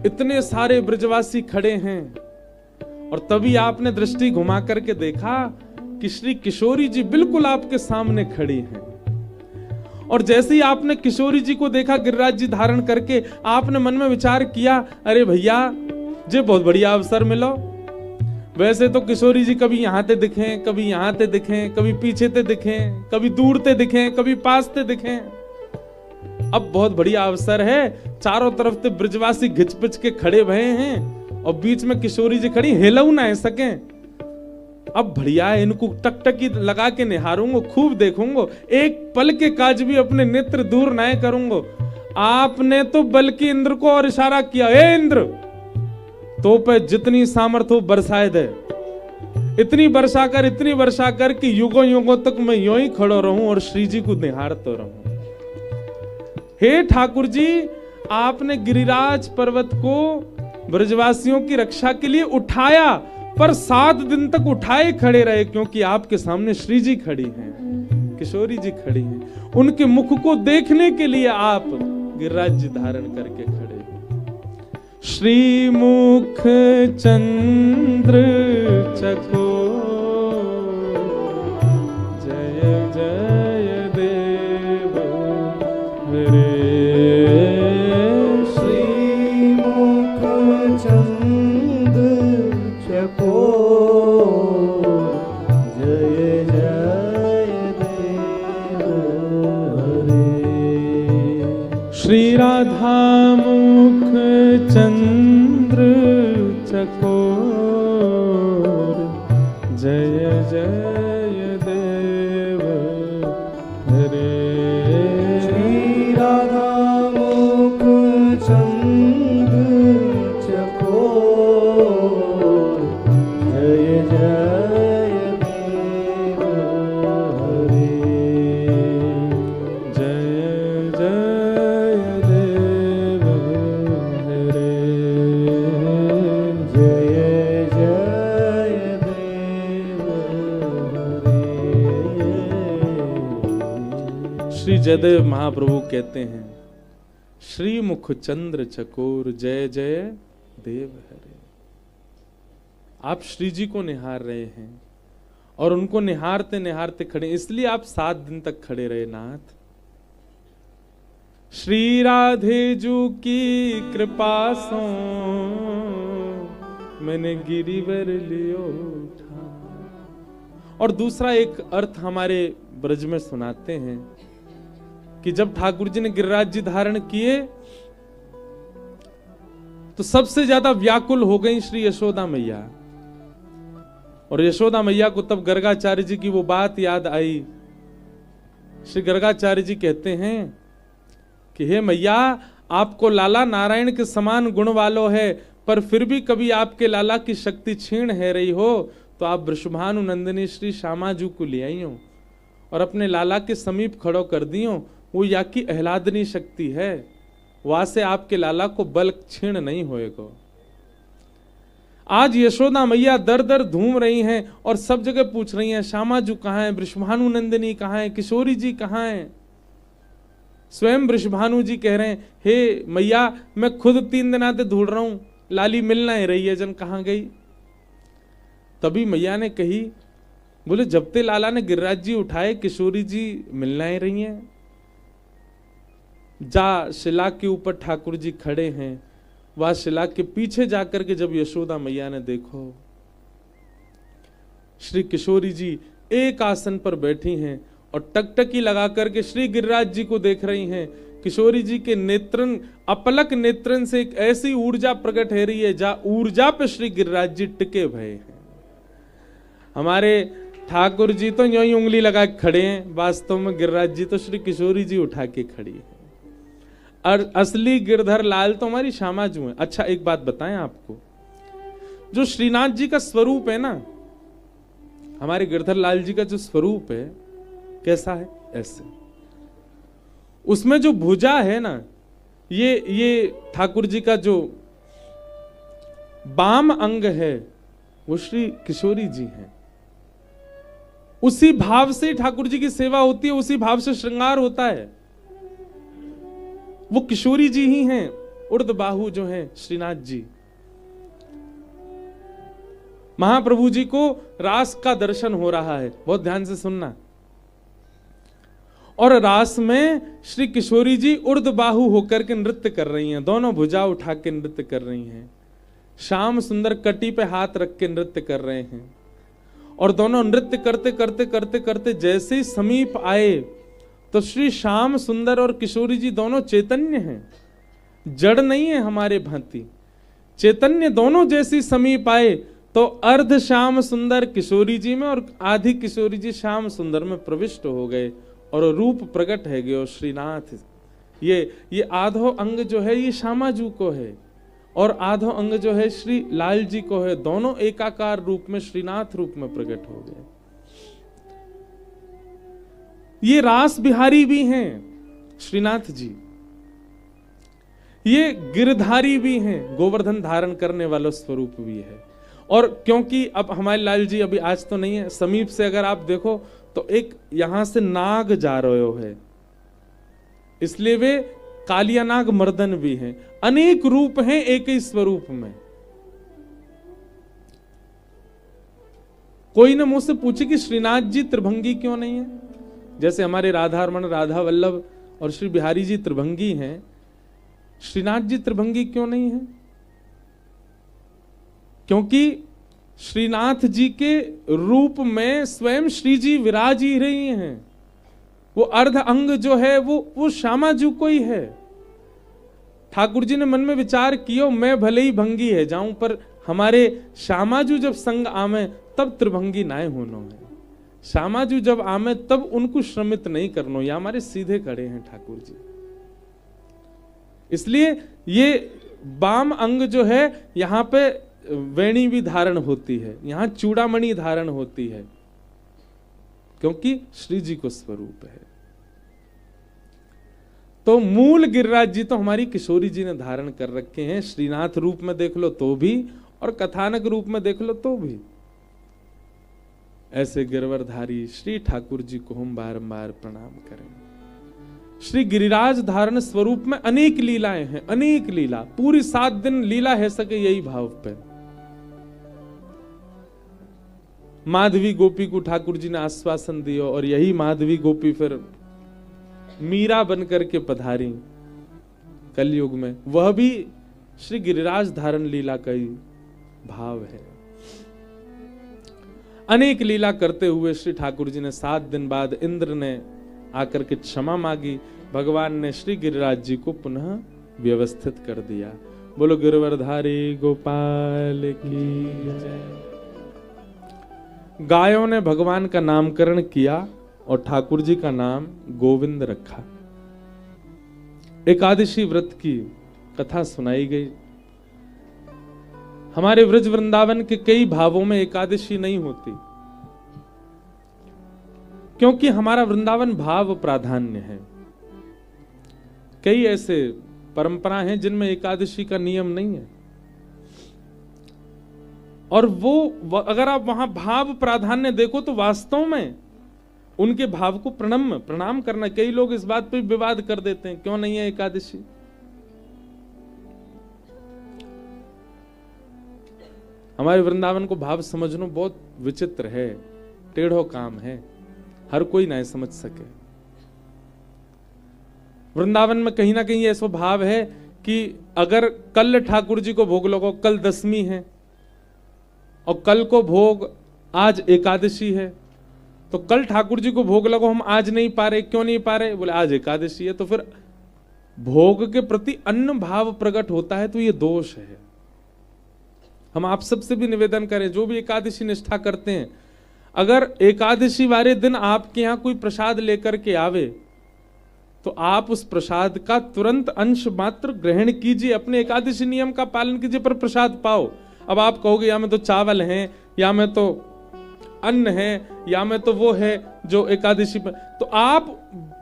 इतने सारे ब्रजवासी खड़े हैं और तभी आपने दृष्टि घुमा करके देखा कि श्री किशोरी जी बिल्कुल आपके सामने खड़ी हैं। और जैसे ही आपने किशोरी जी को देखा गिरिराज जी धारण करके, आपने मन में विचार किया, अरे भैया जे बहुत बढ़िया अवसर मिलो। वैसे तो किशोरी जी कभी यहाँ ते दिखें, कभी यहाँ ते दिखें, कभी पीछे ते दिखें, कभी दूर ते दिखें, कभी पास ते दिखें। अब बहुत बढ़िया अवसर है, चारों तरफ ते ब्रजवासी घिच पिच के खड़े भये हैं और बीच में किशोरी जी खड़ी, हेलऊ ना सकें। अब बढ़िया है, इनको टकटकी लगा के निहारूंगा, खूब देखूंगा, एक पल के काज भी अपने नेत्र दूर ना करूंगा। आपने तो बल्कि इंद्र को और इशारा किया, ए इंद्र, तो पे जितनी सामर्थ हो बरसाए दे, इतनी वर्षा कर कि युगों युगों तक मैं यूं ही खड़ो रहूं और श्री जी को निहारता रहूं। हे ठाकुर जी, आपने गिरिराज पर्वत को ब्रजवासियों की रक्षा के लिए उठाया, पर 7 दिन तक उठाए खड़े रहे, क्योंकि आपके सामने श्री जी खड़ी हैं, किशोरी जी खड़ी हैं। उनके मुख को देखने के लिए आप गिरिराज जी धारण करके खड़े। श्री मुख चंद्र चकोर, जय जय देव हरे। श्री मुख चंद्र चकोर, जय जय देव हरे। श्री राधा मुख चंद्र चकोर, जय जय देव हरे। श्री राधा मुख चंद्र चकोर, जय जय देव हरे। जय जय देव हरे। जय जय देव हरे। श्री जयदेव महाप्रभु कहते हैं, श्री मुख चंद्र चकोर, जय जय देव हरे। आप श्री जी को निहार रहे हैं और उनको निहारते निहारते खड़े, इसलिए आप 7 दिन तक खड़े रहे नाथ। श्री राधे जू की कृपा सो मैंने गिरिवर लियो उठा। और दूसरा एक अर्थ हमारे ब्रज में सुनाते हैं कि जब ठाकुर जी ने गिरिराज जी धारण किए तो सबसे ज्यादा व्याकुल हो गई श्री यशोदा मैया। और यशोदा मैया को तब गर्गाचार्य जी की वो बात याद आई। श्री गर्गाचार्य जी कहते हैं कि हे मैया, आपको लाला नारायण के समान गुण वालो है, पर फिर भी कभी आपके लाला की शक्ति क्षीण है रही हो तो आप वृषभानु नंदिनी श्री श्यामाजू को ले आई हो और अपने लाला के समीप खड़ो कर दियो। वो या की आह्लादनी शक्ति है, वहां से आपके लाला को बल क्षीण नहीं होएगा। आज यशोदा मैया दर दर घूम रही हैं और सब जगह पूछ रही हैं श्यामाजू कहाँ है, वृषभानु नंदिनी कहाँ है, किशोरी जी कहाँ है। स्वयं वृषभानु जी कह रहे हैं, हे मैया, मैं खुद 3 दिन आते ढूंढ रहा हूं, लाली मिलना ही रही है, जन कहाँ गई। तभी मैया ने कही, बोले जब ते लाला ने गिरिराज जी उठाए, किशोरी जी मिलना ही रही हैं। जा शिला के ऊपर ठाकुर जी खड़े हैं, वह शिला के पीछे जाकर के जब यशोदा मैया ने देखो, श्री किशोरी जी एक आसन पर बैठी हैं और टकटकी लगा करके श्री गिरिराज जी को देख रही हैं। किशोरी जी के नेत्रन, अपलक नेत्रन से एक ऐसी ऊर्जा प्रकट हो रही है, जहां ऊर्जा पे श्री गिरिराज जी टिके भय हैं। हमारे ठाकुर जी तो यूं ही उंगली लगा के खड़े हैं, वास्तव में गिरिराज जी तो श्री किशोरी जी उठा के खड़ी है। और असली गिरधर लाल तो हमारी श्यामाजू है। अच्छा एक बात बताएं आपको, जो श्रीनाथ जी का स्वरूप है ना, हमारे गिरधर लाल जी का जो स्वरूप है कैसा है, ऐसे उसमें जो भुजा है ना, ये ठाकुर जी का जो बाम अंग है वो श्री किशोरी जी हैं। उसी भाव से ठाकुर जी की सेवा होती है, उसी भाव से श्रृंगार होता है। वो किशोरी जी ही हैं, उर्द बाहु जो हैं श्रीनाथ जी। महाप्रभु जी को रास का दर्शन हो रहा है, बहुत ध्यान से सुनना। और रास में श्री किशोरी जी उर्द बाहु होकर के नृत्य कर रही हैं, दोनों भुजा उठा के नृत्य कर रही हैं। श्याम सुंदर कटी पे हाथ रख के नृत्य कर रहे हैं और दोनों नृत्य करते करते करते करते जैसे ही समीप आए तो श्री श्याम सुंदर और किशोरी जी दोनों चैतन्य हैं, जड़ नहीं है हमारे भांति, चैतन्य दोनों जैसी समीप आए तो अर्ध श्याम सुंदर किशोरी जी में और आधी किशोरी जी श्याम सुंदर में प्रविष्ट हो गए और रूप प्रकट है गयो श्रीनाथ। ये आधो अंग जो है ये श्यामाजू को है और आधो अंग जो है श्री लाल जी को है, दोनों एकाकार रूप में श्रीनाथ रूप में प्रकट हो गए। ये रास बिहारी भी हैं श्रीनाथ जी, ये गिरधारी भी हैं, गोवर्धन धारण करने वाला स्वरूप भी है। और क्योंकि अब हमारे लाल जी अभी आज तो नहीं है, समीप से अगर आप देखो तो एक यहां से नाग जा रहे हो है, इसलिए वे कालिया नाग मर्दन भी हैं। अनेक रूप हैं एक ही स्वरूप में। कोई ने मुझसे पूछे कि श्रीनाथ जी त्रिभंगी क्यों नहीं है, जैसे हमारे राधारमण, राधा वल्लभ और श्री बिहारी जी त्रिभंगी हैं, श्रीनाथ जी त्रिभंगी क्यों नहीं है? क्योंकि श्रीनाथ जी के रूप में स्वयं श्री जी विराज ही रही हैं। वो अर्ध अंग जो है वो श्यामाजू को ही है। ठाकुर जी ने मन में विचार किया, मैं भले ही भंगी है जाऊं, पर हमारे श्यामाजू जब संग आमे तब त्रिभंगी नाय होनो है। श्यामाजू जब आमे तब उनको श्रमित नहीं करनो, या हमारे सीधे खड़े हैं ठाकुर जी। इसलिए ये बाम अंग जो है यहां पे वेणी भी धारण होती है, यहां चूड़ामणि धारण होती है, क्योंकि श्री जी को स्वरूप है। तो मूल गिरिराज जी तो हमारी किशोरी जी ने धारण कर रखे हैं, श्रीनाथ रूप में देख लो तो भी और कथानक रूप में देख लो तो भी। ऐसे गिरवरधारी श्री ठाकुर जी को हम बारंबार प्रणाम करें। श्री गिरिराज धारण स्वरूप में अनेक लीलाएं हैं, अनेक लीला, पूरी 7 दिन लीला है सके यही भाव पे। माधवी गोपी को ठाकुर जी ने आश्वासन दिया और यही माधवी गोपी फिर मीरा बनकर के पधारी कलयुग में, वह भी श्री गिरिराज धारण लीला का ही भाव है। अनेक लीला करते हुए श्री ठाकुर जी ने 7 दिन बाद इंद्र ने आकर के क्षमा मांगी, भगवान ने श्री गिरिराज जी को पुनः व्यवस्थित कर दिया। बोलो गिरवरधारी गोपाल की जय। गायों ने भगवान का नामकरण किया और ठाकुर जी का नाम गोविंद रखा। एकादशी व्रत की कथा सुनाई गई। हमारे व्रज वृंदावन के कई भावों में एकादशी नहीं होती, क्योंकि हमारा वृंदावन भाव प्राधान्य है। कई ऐसे परंपरा हैं जिनमें एकादशी का नियम नहीं है, और वो अगर आप वहां भाव प्राधान्य देखो तो वास्तव में उनके भाव को प्रणाम करना। कई लोग इस बात पे विवाद कर देते हैं, क्यों नहीं है एकादशी। हमारे वृंदावन को भाव समझना बहुत विचित्र है, टेढ़ो काम है, हर कोई नहीं समझ सके। वृंदावन में कहीं ना कहीं ऐसा भाव है कि अगर कल ठाकुर जी को भोग लगो, कल दशमी है और कल को भोग आज एकादशी है, तो कल ठाकुर जी को भोग लगो, हम आज नहीं पा रहे। क्यों नहीं पा रहे? बोले आज एकादशी है। तो फिर भोग के प्रति अन्न भाव प्रकट होता है, तो ये दोष है। हम आप सबसे भी निवेदन करें, जो भी एकादशी निष्ठा करते हैं, अगर एकादशी वाले दिन आपके यहां कोई प्रसाद लेकर के आवे तो आप उस प्रसाद का तुरंत अंश मात्र ग्रहण कीजिए, अपने एकादशी नियम का पालन कीजिए, पर प्रसाद पाओ। अब आप कहोगे या में तो चावल है, या में तो अन्न है, या में तो वो है जो एकादशी पर, तो आप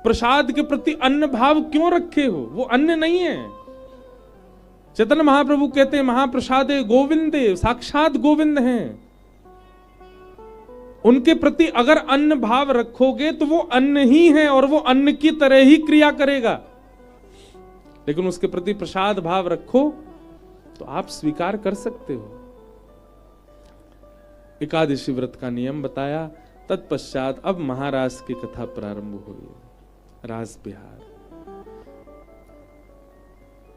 प्रसाद के प्रति अन्न भाव क्यों रखे हो? वो अन्न नहीं है। चैतन्य महाप्रभु कहते हैं महाप्रसादे गोविंदे, साक्षात गोविंद हैं। उनके प्रति अगर अन्न भाव रखोगे तो वो अन्न ही है और वो अन्न की तरह ही क्रिया करेगा। लेकिन उसके प्रति प्रसाद भाव रखो तो आप स्वीकार कर सकते हो। एकादशी व्रत का नियम बताया, तत्पश्चात अब महारास की कथा प्रारंभ हुई। रास बिहार।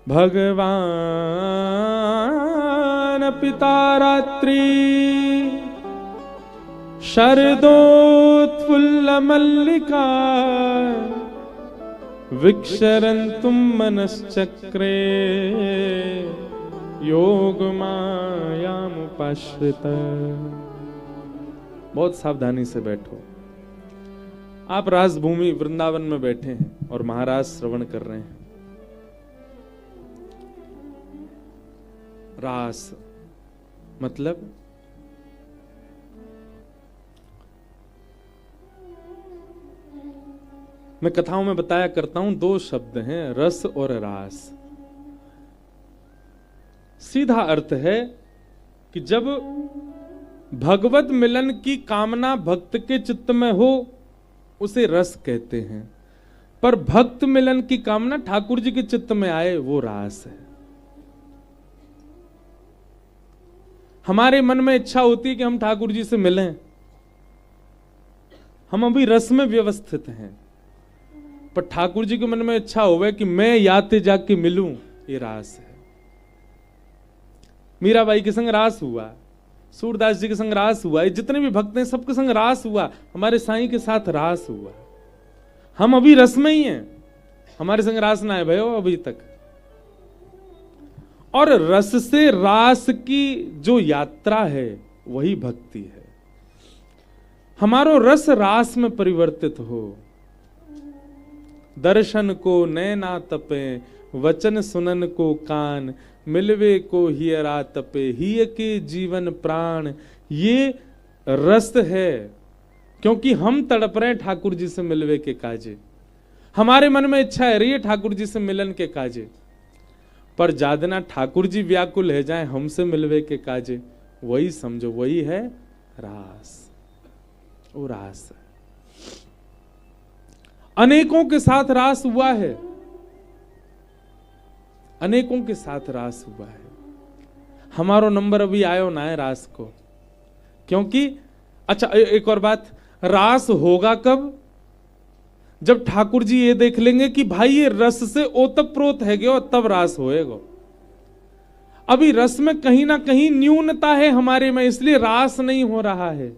भगवान पिता रात्रि शरदोत्फुल्ल मल्लिका विक्षरन्तुं मनश्चक्रे योग मायामुपाश्रित। बहुत सावधानी से बैठो। आप राजभूमि वृंदावन में बैठे हैं और महाराज श्रवण कर रहे हैं। रास मतलब मैं कथाओं में बताया करता हूं, दो शब्द हैं, रस और रास। सीधा अर्थ है कि जब भगवत मिलन की कामना भक्त के चित्त में हो उसे रस कहते हैं, पर भक्त मिलन की कामना ठाकुर जी के चित्त में आए वो रास है। हमारे मन में इच्छा होती है कि हम ठाकुर जी से मिलें, हम अभी रस में व्यवस्थित हैं, पर ठाकुर जी के मन में इच्छा होवे कि मैं याते जाके मिलूं, ये रास है। मीराबाई के संग रास हुआ, सूरदास जी के संग रास हुआ, ये जितने भी भक्त हैं सबके संग रास हुआ, हमारे साईं के साथ रास हुआ। हम अभी रस में ही हैं, हमारे संग रास ना है भयो अभी तक। और रस से रास की जो यात्रा है वही भक्ति है। हमारो रस रास में परिवर्तित हो। दर्शन को नैना तपे, वचन सुनन को कान, मिलवे को हियरा तपे, हिय के जीवन प्राण। ये रस है, क्योंकि हम तड़प रहे हैं ठाकुर जी से मिलवे के काजे। हमारे मन में इच्छा है रही है ठाकुर जी से मिलन के काजे, पर जादना ठाकुर जी व्याकुल है जाए हमसे मिलवे के काजे, वही समझो वही है रास। वो रास है। अनेकों के साथ रास हुआ है, अनेकों के साथ रास हुआ है। हमारो नंबर अभी आयो ना है रास को, क्योंकि अच्छा एक और बात, रास होगा कब? जब ठाकुर जी ये देख लेंगे कि भाई ये रस से ओतप्रोत है गयो, तब रास होएगा। अभी रस में कहीं ना कहीं न्यूनता है हमारे में, इसलिए रास नहीं हो रहा है।